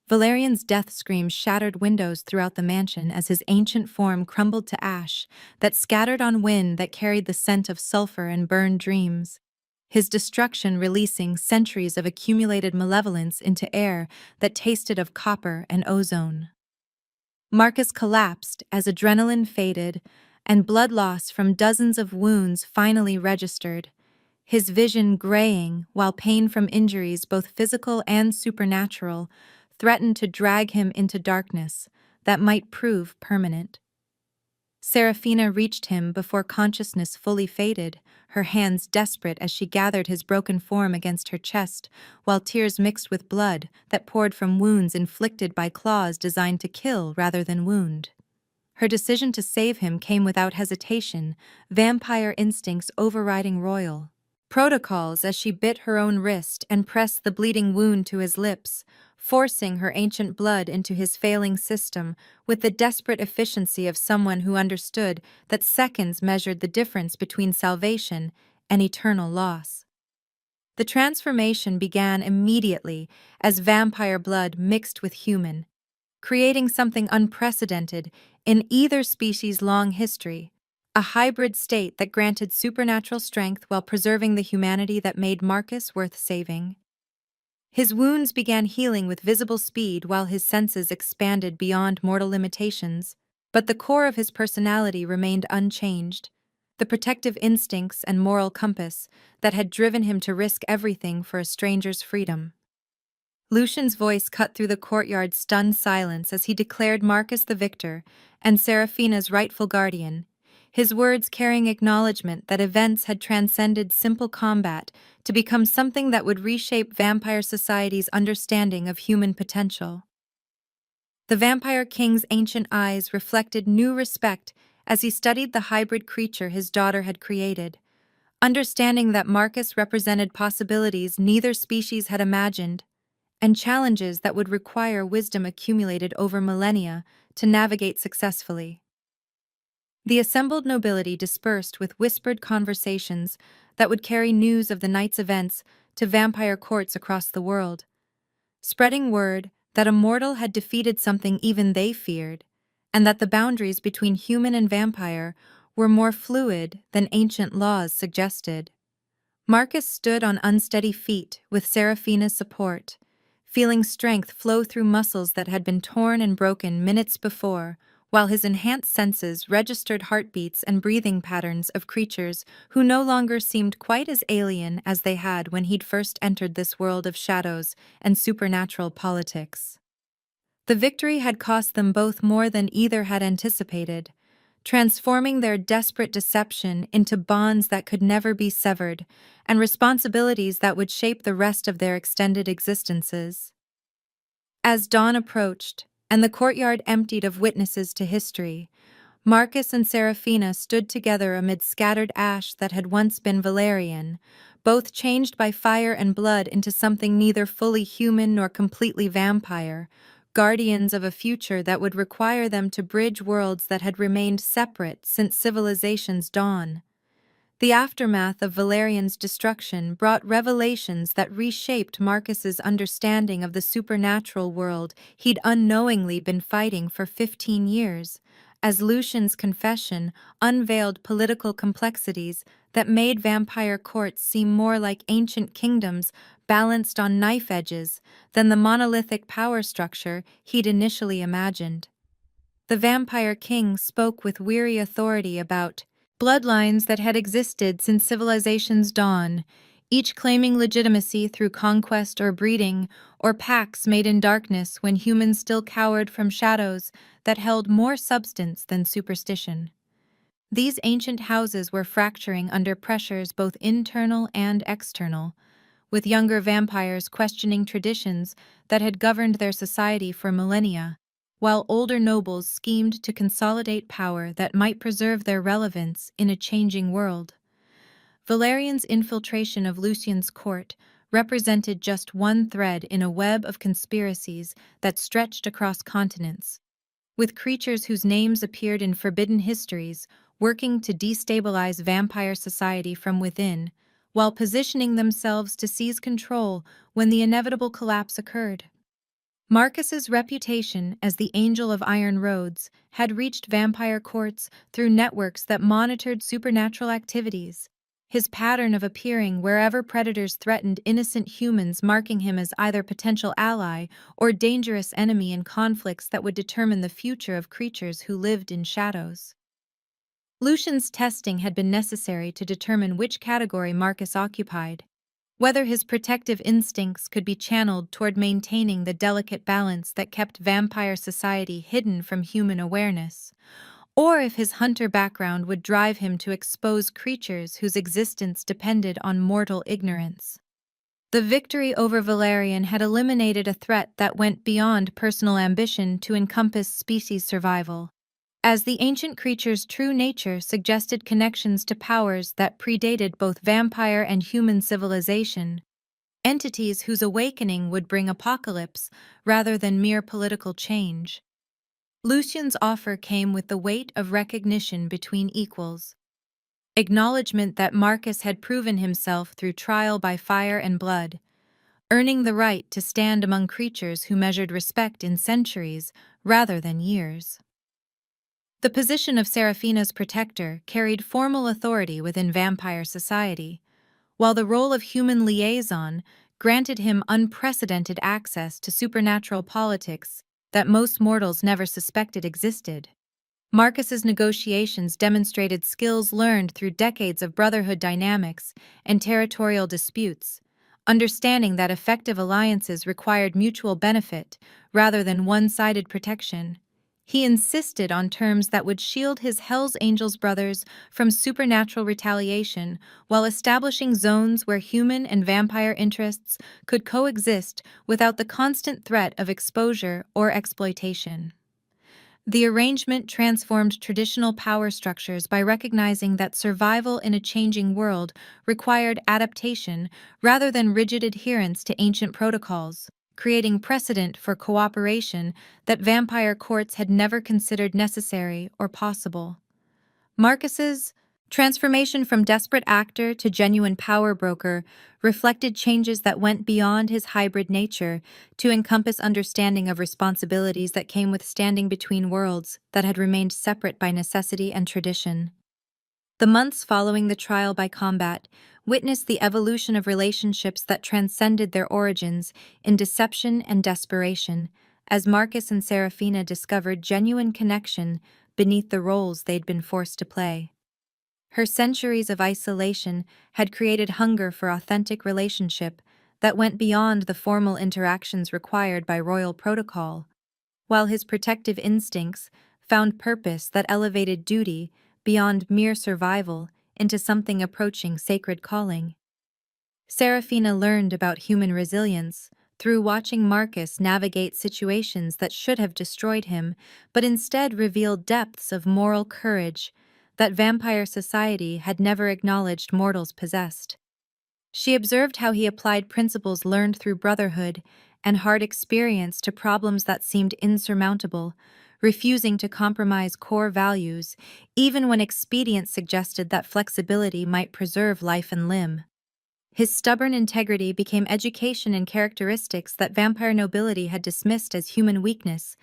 A: Valerian's death scream shattered windows throughout the mansion as his ancient form crumbled to ash that scattered on wind that carried the scent of sulfur and burned dreams, his destruction releasing centuries of accumulated malevolence into air that tasted of copper and ozone. Marcus collapsed as adrenaline faded, and blood loss from dozens of wounds finally registered, his vision graying while pain from injuries, both physical and supernatural, threatened to drag him into darkness that might prove permanent. Seraphina reached him before consciousness fully faded, her hands desperate as she gathered his broken form against her chest, while tears mixed with blood that poured from wounds inflicted by claws designed to kill rather than wound. Her decision to save him came without hesitation, vampire instincts overriding royal protocols as she bit her own wrist and pressed the bleeding wound to his lips, forcing her ancient blood into his failing system with the desperate efficiency of someone who understood that seconds measured the difference between salvation and eternal loss. The transformation began immediately as vampire blood mixed with human, creating something unprecedented in either species' long history, a hybrid state that granted supernatural strength while preserving the humanity that made Marcus worth saving. His wounds began healing with visible speed while his senses expanded beyond mortal limitations, but the core of his personality remained unchanged, the protective instincts and moral compass that had driven him to risk everything for a stranger's freedom. Lucian's voice cut through the courtyard's stunned silence as he declared Marcus the victor and Seraphina's rightful guardian, his words carrying acknowledgement that events had transcended simple combat to become something that would reshape vampire society's understanding of human potential. The Vampire King's ancient eyes reflected new respect as he studied the hybrid creature his daughter had created, understanding that Marcus represented possibilities neither species had imagined, and challenges that would require wisdom accumulated over millennia to navigate successfully. The assembled nobility dispersed with whispered conversations that would carry news of the night's events to vampire courts across the world, spreading word that a mortal had defeated something even they feared, and that the boundaries between human and vampire were more fluid than ancient laws suggested. Marcus stood on unsteady feet with Seraphina's support, feeling strength flow through muscles that had been torn and broken minutes before, while his enhanced senses registered heartbeats and breathing patterns of creatures who no longer seemed quite as alien as they had when he'd first entered this world of shadows and supernatural politics. The victory had cost them both more than either had anticipated, transforming their desperate deception into bonds that could never be severed and responsibilities that would shape the rest of their extended existences. As dawn approached, and the courtyard emptied of witnesses to history, Marcus and Seraphina stood together amid scattered ash that had once been Valerian, both changed by fire and blood into something neither fully human nor completely vampire, guardians of a future that would require them to bridge worlds that had remained separate since civilization's dawn. The aftermath of Valerian's destruction brought revelations that reshaped Marcus's understanding of the supernatural world he'd unknowingly been fighting for 15 years, as Lucian's confession unveiled political complexities that made vampire courts seem more like ancient kingdoms balanced on knife edges than the monolithic power structure he'd initially imagined. The Vampire King spoke with weary authority about bloodlines that had existed since civilization's dawn, each claiming legitimacy through conquest or breeding, or pacts made in darkness when humans still cowered from shadows that held more substance than superstition. These ancient houses were fracturing under pressures both internal and external, with younger vampires questioning traditions that had governed their society for millennia, while older nobles schemed to consolidate power that might preserve their relevance in a changing world. Valerian's infiltration of Lucian's court represented just one thread in a web of conspiracies that stretched across continents, with creatures whose names appeared in forbidden histories working to destabilize vampire society from within, while positioning themselves to seize control when the inevitable collapse occurred. Marcus's reputation as the Angel of Iron Roads had reached vampire courts through networks that monitored supernatural activities, his pattern of appearing wherever predators threatened innocent humans marking him as either potential ally or dangerous enemy in conflicts that would determine the future of creatures who lived in shadows. Lucian's testing had been necessary to determine which category Marcus occupied, whether his protective instincts could be channeled toward maintaining the delicate balance that kept vampire society hidden from human awareness, or if his hunter background would drive him to expose creatures whose existence depended on mortal ignorance. The victory over Valerian had eliminated a threat that went beyond personal ambition to encompass species survival, as the ancient creature's true nature suggested connections to powers that predated both vampire and human civilization, entities whose awakening would bring apocalypse rather than mere political change. Lucian's offer came with the weight of recognition between equals. Acknowledgement that Marcus had proven himself through trial by fire and blood, earning the right to stand among creatures who measured respect in centuries rather than years. The position of Seraphina's protector carried formal authority within vampire society, while the role of human liaison granted him unprecedented access to supernatural politics that most mortals never suspected existed. Marcus's negotiations demonstrated skills learned through decades of brotherhood dynamics and territorial disputes, understanding that effective alliances required mutual benefit rather than one-sided protection. He insisted on terms that would shield his Hell's Angels brothers from supernatural retaliation while establishing zones where human and vampire interests could coexist without the constant threat of exposure or exploitation. The arrangement transformed traditional power structures by recognizing that survival in a changing world required adaptation rather than rigid adherence to ancient protocols, creating precedent for cooperation that vampire courts had never considered necessary or possible. Marcus's transformation from desperate actor to genuine power broker reflected changes that went beyond his hybrid nature to encompass understanding of responsibilities that came with standing between worlds that had remained separate by necessity and tradition. The months following the trial by combat witnessed the evolution of relationships that transcended their origins in deception and desperation, as Marcus and Seraphina discovered genuine connection beneath the roles they'd been forced to play. Her centuries of isolation had created hunger for authentic relationship that went beyond the formal interactions required by royal protocol, while his protective instincts found purpose that elevated duty beyond mere survival into something approaching sacred calling. Seraphina learned about human resilience through watching Marcus navigate situations that should have destroyed him, but instead revealed depths of moral courage that vampire society had never acknowledged mortals possessed. She observed how he applied principles learned through brotherhood and hard experience to problems that seemed insurmountable, refusing to compromise core values, even when expedience suggested that flexibility might preserve life and limb. His stubborn integrity became education in characteristics that vampire nobility had dismissed as human weakness,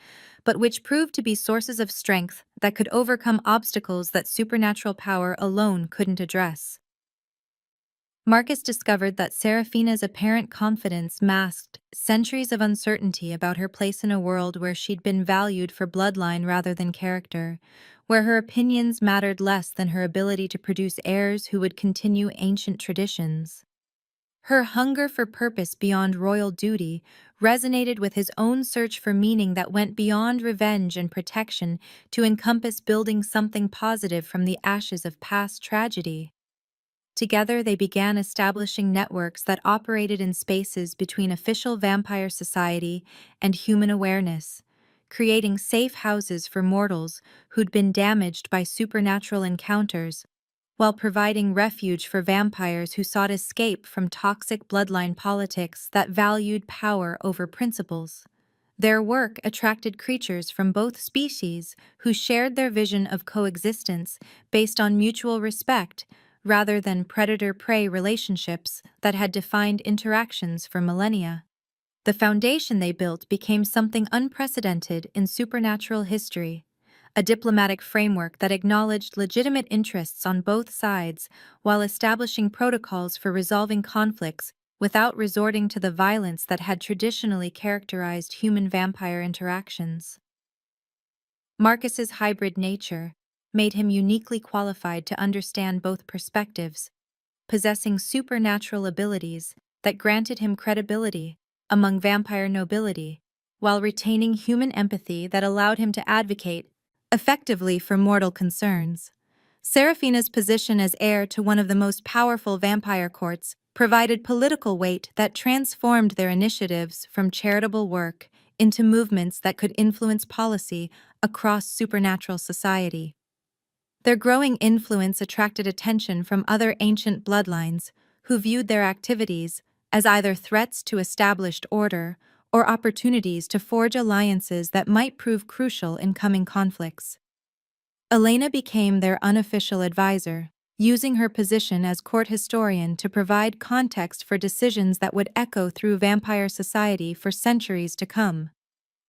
A: but which proved to be sources of strength that could overcome obstacles that supernatural power alone couldn't address. Marcus discovered that Seraphina's apparent confidence masked centuries of uncertainty about her place in a world where she'd been valued for bloodline rather than character, where her opinions mattered less than her ability to produce heirs who would continue ancient traditions. Her hunger for purpose beyond royal duty resonated with his own search for meaning that went beyond revenge and protection to encompass building something positive from the ashes of past tragedy. Together, they began establishing networks that operated in spaces between official vampire society and human awareness, creating safe houses for mortals who'd been damaged by supernatural encounters, while providing refuge for vampires who sought escape from toxic bloodline politics that valued power over principles. Their work attracted creatures from both species who shared their vision of coexistence based on mutual respect rather than predator-prey relationships that had defined interactions for millennia. The foundation they built became something unprecedented in supernatural history, a diplomatic framework that acknowledged legitimate interests on both sides while establishing protocols for resolving conflicts without resorting to the violence that had traditionally characterized human-vampire interactions. Marcus's hybrid nature, made him uniquely qualified to understand both perspectives, possessing supernatural abilities that granted him credibility among vampire nobility, while retaining human empathy that allowed him to advocate effectively for mortal concerns. Serafina's position as heir to one of the most powerful vampire courts provided political weight that transformed their initiatives from charitable work into movements that could influence policy across supernatural society. Their growing influence attracted attention from other ancient bloodlines who viewed their activities as either threats to established order or opportunities to forge alliances that might prove crucial in coming conflicts. Elena became their unofficial advisor, using her position as court historian to provide context for decisions that would echo through vampire society for centuries to come.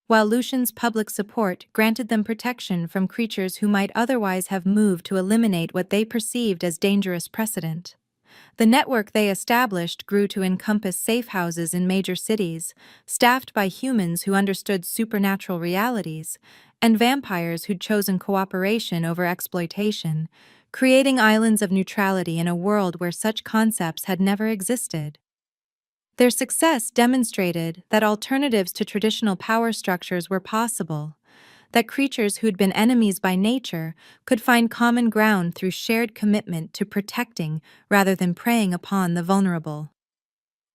A: While Lucian's public support granted them protection from creatures who might otherwise have moved to eliminate what they perceived as dangerous precedent. The network they established grew to encompass safe houses in major cities, staffed by humans who understood supernatural realities, and vampires who'd chosen cooperation over exploitation, creating islands of neutrality in a world where such concepts had never existed. Their success demonstrated that alternatives to traditional power structures were possible, that creatures who'd been enemies by nature could find common ground through shared commitment to protecting rather than preying upon the vulnerable.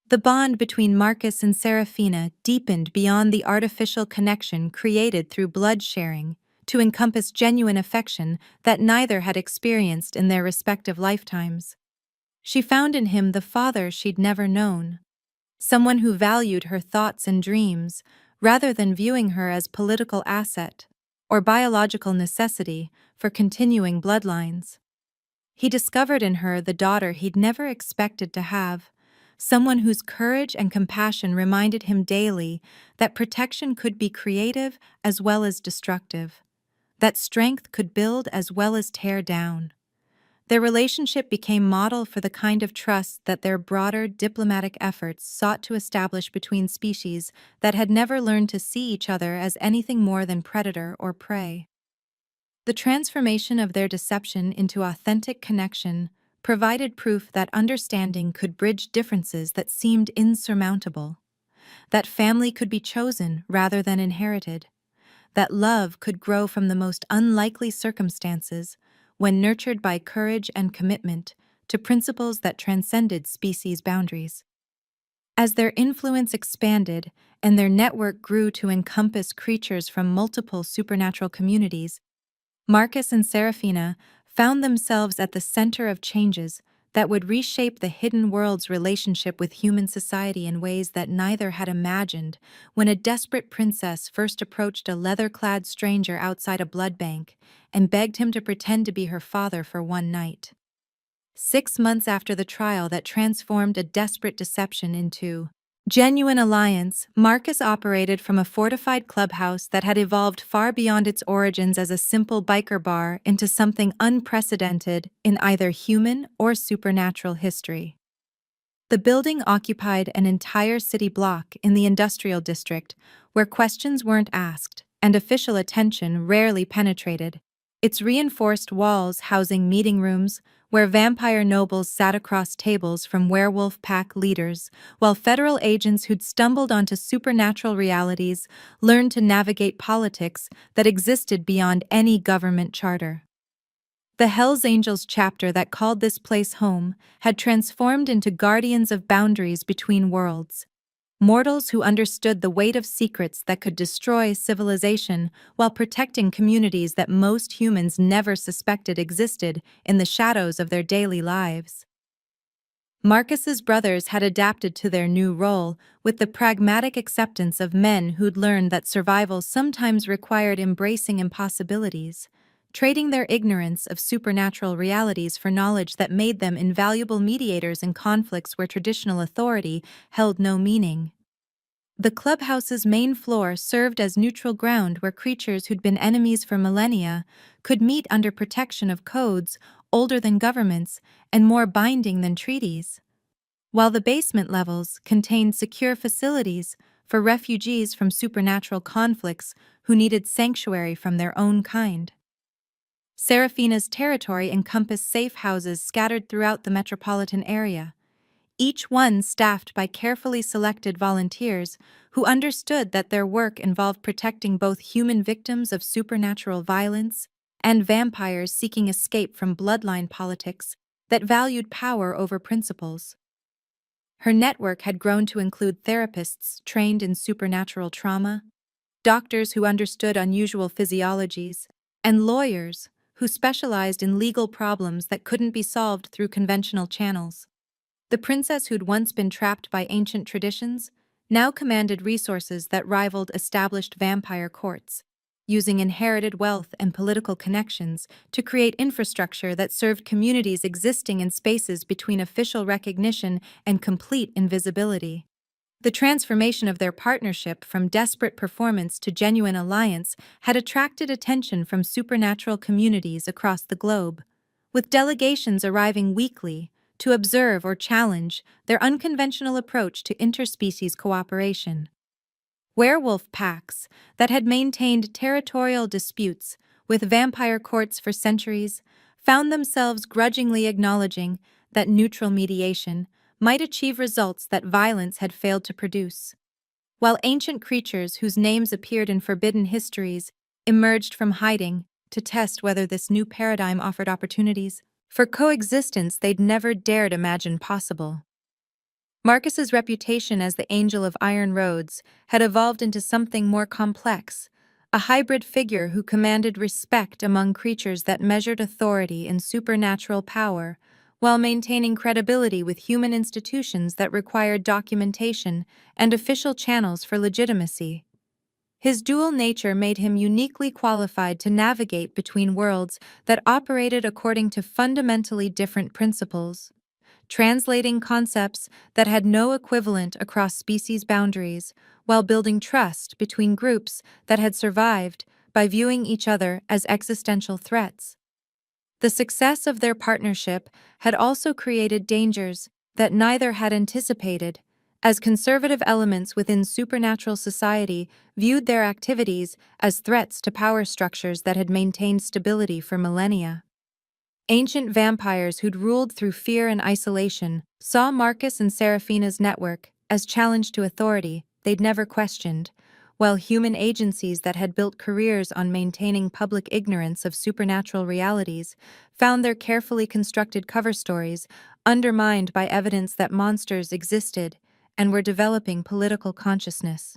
A: The bond between Marcus and Serafina deepened beyond the artificial connection created through blood sharing to encompass genuine affection that neither had experienced in their respective lifetimes. She found in him the father she'd never known, someone who valued her thoughts and dreams rather than viewing her as political asset or biological necessity for continuing bloodlines. He discovered in her the daughter he'd never expected to have, someone whose courage and compassion reminded him daily that protection could be creative as well as destructive, that strength could build as well as tear down. Their relationship became model for the kind of trust that their broader diplomatic efforts sought to establish between species that had never learned to see each other as anything more than predator or prey. The transformation of their deception into authentic connection provided proof that understanding could bridge differences that seemed insurmountable, that family could be chosen rather than inherited, that love could grow from the most unlikely circumstances when nurtured by courage and commitment to principles that transcended species boundaries. As their influence expanded and their network grew to encompass creatures from multiple supernatural communities, Marcus and Serafina found themselves at the center of changes that would reshape the hidden world's relationship with human society in ways that neither had imagined when a desperate princess first approached a leather-clad stranger outside a blood bank and begged him to pretend to be her father for one night. 6 months after the trial that transformed a desperate deception into genuine alliance, Marcus operated from a fortified clubhouse that had evolved far beyond its origins as a simple biker bar into something unprecedented in either human or supernatural history. The building occupied an entire city block in the industrial district where questions weren't asked and official attention rarely penetrated, its reinforced walls housing meeting rooms where vampire nobles sat across tables from werewolf pack leaders, while federal agents who'd stumbled onto supernatural realities learned to navigate politics that existed beyond any government charter. The Hells Angels chapter that called this place home had transformed into guardians of boundaries between worlds, mortals who understood the weight of secrets that could destroy civilization while protecting communities that most humans never suspected existed in the shadows of their daily lives. Marcus's brothers had adapted to their new role with the pragmatic acceptance of men who'd learned that survival sometimes required embracing impossibilities, trading their ignorance of supernatural realities for knowledge that made them invaluable mediators in conflicts where traditional authority held no meaning. The clubhouse's main floor served as neutral ground where creatures who'd been enemies for millennia could meet under protection of codes older than governments and more binding than treaties, while the basement levels contained secure facilities for refugees from supernatural conflicts who needed sanctuary from their own kind. Serafina's territory encompassed safe houses scattered throughout the metropolitan area, each one staffed by carefully selected volunteers who understood that their work involved protecting both human victims of supernatural violence and vampires seeking escape from bloodline politics that valued power over principles. Her network had grown to include therapists trained in supernatural trauma, doctors who understood unusual physiologies, and lawyers who specialized in legal problems that couldn't be solved through conventional channels. The princess who'd once been trapped by ancient traditions now commanded resources that rivaled established vampire courts, using inherited wealth and political connections to create infrastructure that served communities existing in spaces between official recognition and complete invisibility. The transformation of their partnership from desperate performance to genuine alliance had attracted attention from supernatural communities across the globe, with delegations arriving weekly to observe or challenge their unconventional approach to interspecies cooperation. Werewolf packs that had maintained territorial disputes with vampire courts for centuries found themselves grudgingly acknowledging that neutral mediation might achieve results that violence had failed to produce. While ancient creatures whose names appeared in forbidden histories emerged from hiding to test whether this new paradigm offered opportunities for coexistence they'd never dared imagine possible. Marcus's reputation as the Angel of Iron Roads had evolved into something more complex, a hybrid figure who commanded respect among creatures that measured authority in supernatural power, while maintaining credibility with human institutions that required documentation and official channels for legitimacy. His dual nature made him uniquely qualified to navigate between worlds that operated according to fundamentally different principles, translating concepts that had no equivalent across species boundaries, while building trust between groups that had survived by viewing each other as existential threats. The success of their partnership had also created dangers that neither had anticipated, as conservative elements within supernatural society viewed their activities as threats to power structures that had maintained stability for millennia. Ancient vampires who'd ruled through fear and isolation saw Marcus and Serafina's network as challenge to authority they'd never questioned, while human agencies that had built careers on maintaining public ignorance of supernatural realities found their carefully constructed cover stories undermined by evidence that monsters existed and were developing political consciousness.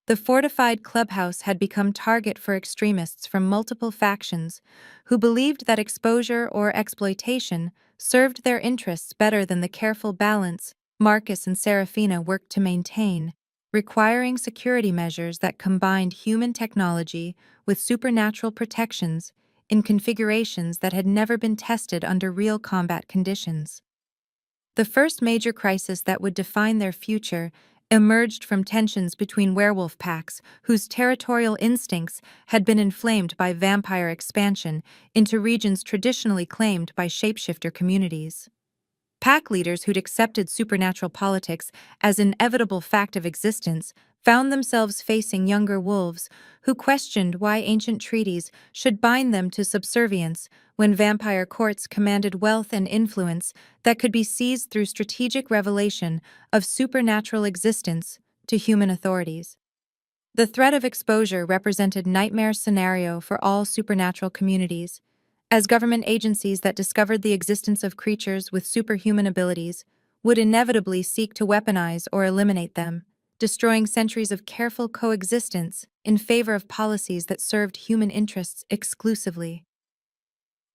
A: The fortified clubhouse had become target for extremists from multiple factions who believed that exposure or exploitation served their interests better than the careful balance Marcus and Serafina worked to maintain, requiring security measures that combined human technology with supernatural protections in configurations that had never been tested under real combat conditions. The first major crisis that would define their future emerged from tensions between werewolf packs whose territorial instincts had been inflamed by vampire expansion into regions traditionally claimed by shapeshifter communities. Pack leaders who'd accepted supernatural politics as an inevitable fact of existence found themselves facing younger wolves who questioned why ancient treaties should bind them to subservience when vampire courts commanded wealth and influence that could be seized through strategic revelation of supernatural existence to human authorities. The threat of exposure represented nightmare scenario for all supernatural communities, as government agencies that discovered the existence of creatures with superhuman abilities would inevitably seek to weaponize or eliminate them, destroying centuries of careful coexistence in favor of policies that served human interests exclusively.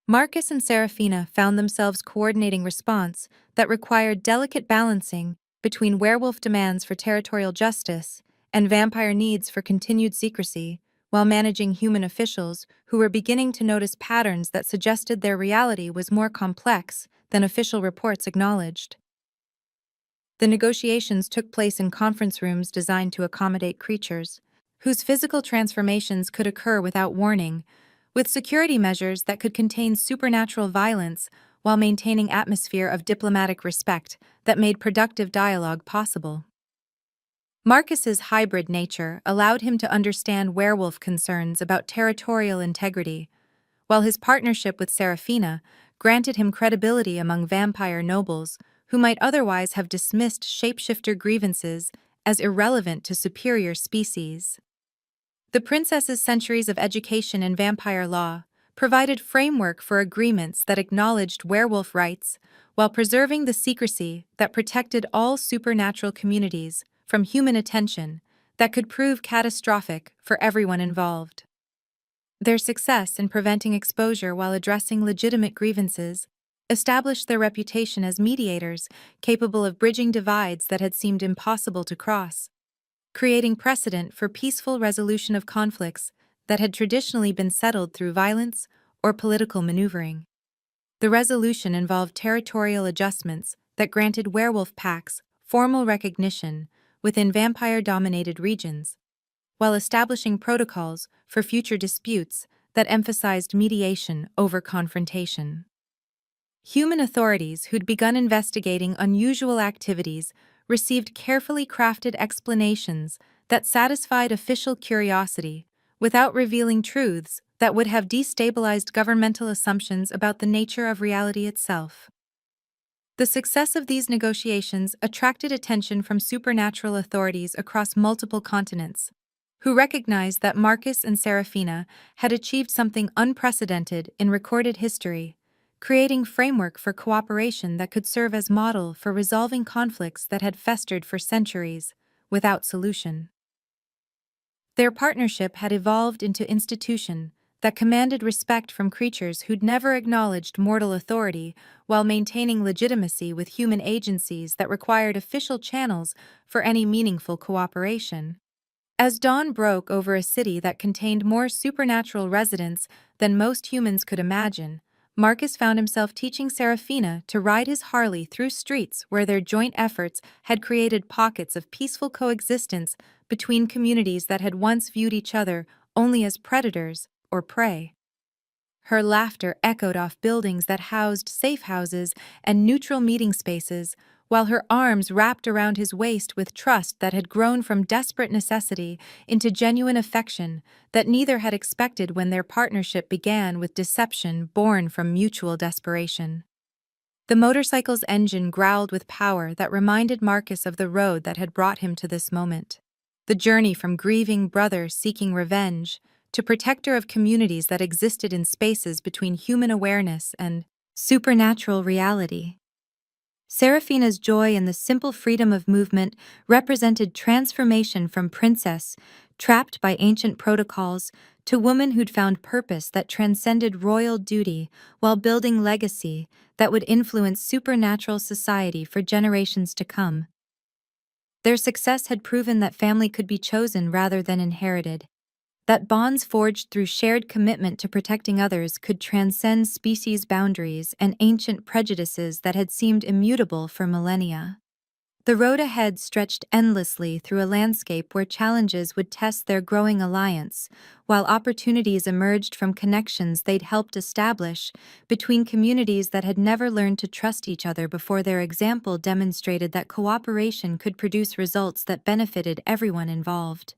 A: Marcus and Serafina found themselves coordinating response that required delicate balancing between werewolf demands for territorial justice and vampire needs for continued secrecy, while managing human officials who were beginning to notice patterns that suggested their reality was more complex than official reports acknowledged. The negotiations took place in conference rooms designed to accommodate creatures whose physical transformations could occur without warning, with security measures that could contain supernatural violence while maintaining atmosphere of diplomatic respect that made productive dialogue possible. Marcus's hybrid nature allowed him to understand werewolf concerns about territorial integrity, while his partnership with Serafina granted him credibility among vampire nobles who might otherwise have dismissed shapeshifter grievances as irrelevant to superior species. The princess's centuries of education in vampire law provided framework for agreements that acknowledged werewolf rights while preserving the secrecy that protected all supernatural communities from human attention that could prove catastrophic for everyone involved. Their success in preventing exposure while addressing legitimate grievances established their reputation as mediators capable of bridging divides that had seemed impossible to cross, creating precedent for peaceful resolution of conflicts that had traditionally been settled through violence or political maneuvering. The resolution involved territorial adjustments that granted werewolf packs formal recognition within vampire-dominated regions, while establishing protocols for future disputes that emphasized mediation over confrontation. Human authorities who'd begun investigating unusual activities received carefully crafted explanations that satisfied official curiosity without revealing truths that would have destabilized governmental assumptions about the nature of reality itself. The success of these negotiations attracted attention from supernatural authorities across multiple continents, who recognized that Marcus and Serafina had achieved something unprecedented in recorded history, creating framework for cooperation that could serve as model for resolving conflicts that had festered for centuries without solution. Their partnership had evolved into institution that commanded respect from creatures who'd never acknowledged mortal authority while maintaining legitimacy with human agencies that required official channels for any meaningful cooperation. As dawn broke over a city that contained more supernatural residents than most humans could imagine, Marcus found himself teaching Serafina to ride his Harley through streets where their joint efforts had created pockets of peaceful coexistence between communities that had once viewed each other only as predators or prey. Her laughter echoed off buildings that housed safe houses and neutral meeting spaces, while her arms wrapped around his waist with trust that had grown from desperate necessity into genuine affection that neither had expected when their partnership began with deception born from mutual desperation. The motorcycle's engine growled with power that reminded Marcus of the road that had brought him to this moment. The journey from grieving brother seeking revenge to protector of communities that existed in spaces between human awareness and supernatural reality. Serafina's joy in the simple freedom of movement represented transformation from princess, trapped by ancient protocols, to woman who'd found purpose that transcended royal duty while building legacy that would influence supernatural society for generations to come. Their success had proven that family could be chosen rather than inherited, that bonds forged through shared commitment to protecting others could transcend species boundaries and ancient prejudices that had seemed immutable for millennia. The road ahead stretched endlessly through a landscape where challenges would test their growing alliance, while opportunities emerged from connections they'd helped establish between communities that had never learned to trust each other before. Their example demonstrated that cooperation could produce results that benefited everyone involved.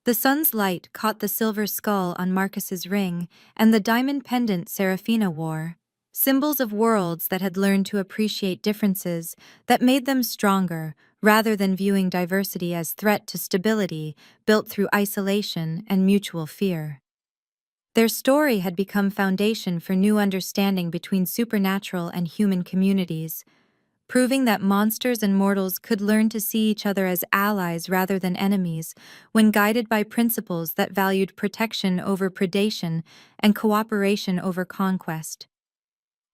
A: The sun's light caught the silver skull on Marcus's ring and the diamond pendant Serafina wore, symbols of worlds that had learned to appreciate differences that made them stronger rather than viewing diversity as threat to stability built through isolation and mutual fear. Their story had become foundation for new understanding between supernatural and human communities, proving that monsters and mortals could learn to see each other as allies rather than enemies when guided by principles that valued protection over predation and cooperation over conquest.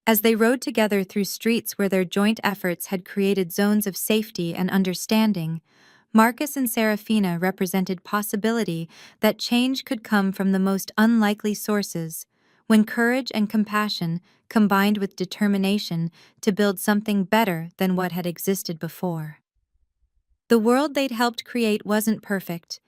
A: As they rode together through streets where their joint efforts had created zones of safety and understanding, Marcus and Serafina represented possibility that change could come from the most unlikely sources, when courage and compassion combined with determination to build something better than what had existed before. The world they'd helped create wasn't perfect,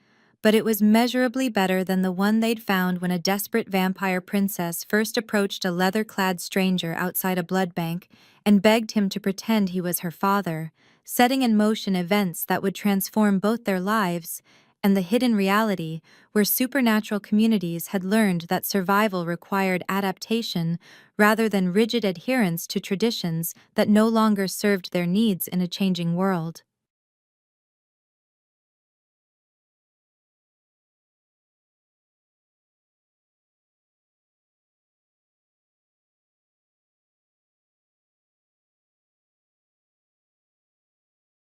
A: but it was measurably better than the one they'd found when a desperate vampire princess first approached a leather-clad stranger outside a blood bank and begged him to pretend he was her father, setting in motion events that would transform both their lives and the hidden reality, where supernatural communities had learned that survival required adaptation rather than rigid adherence to traditions that no longer served their needs in a changing world.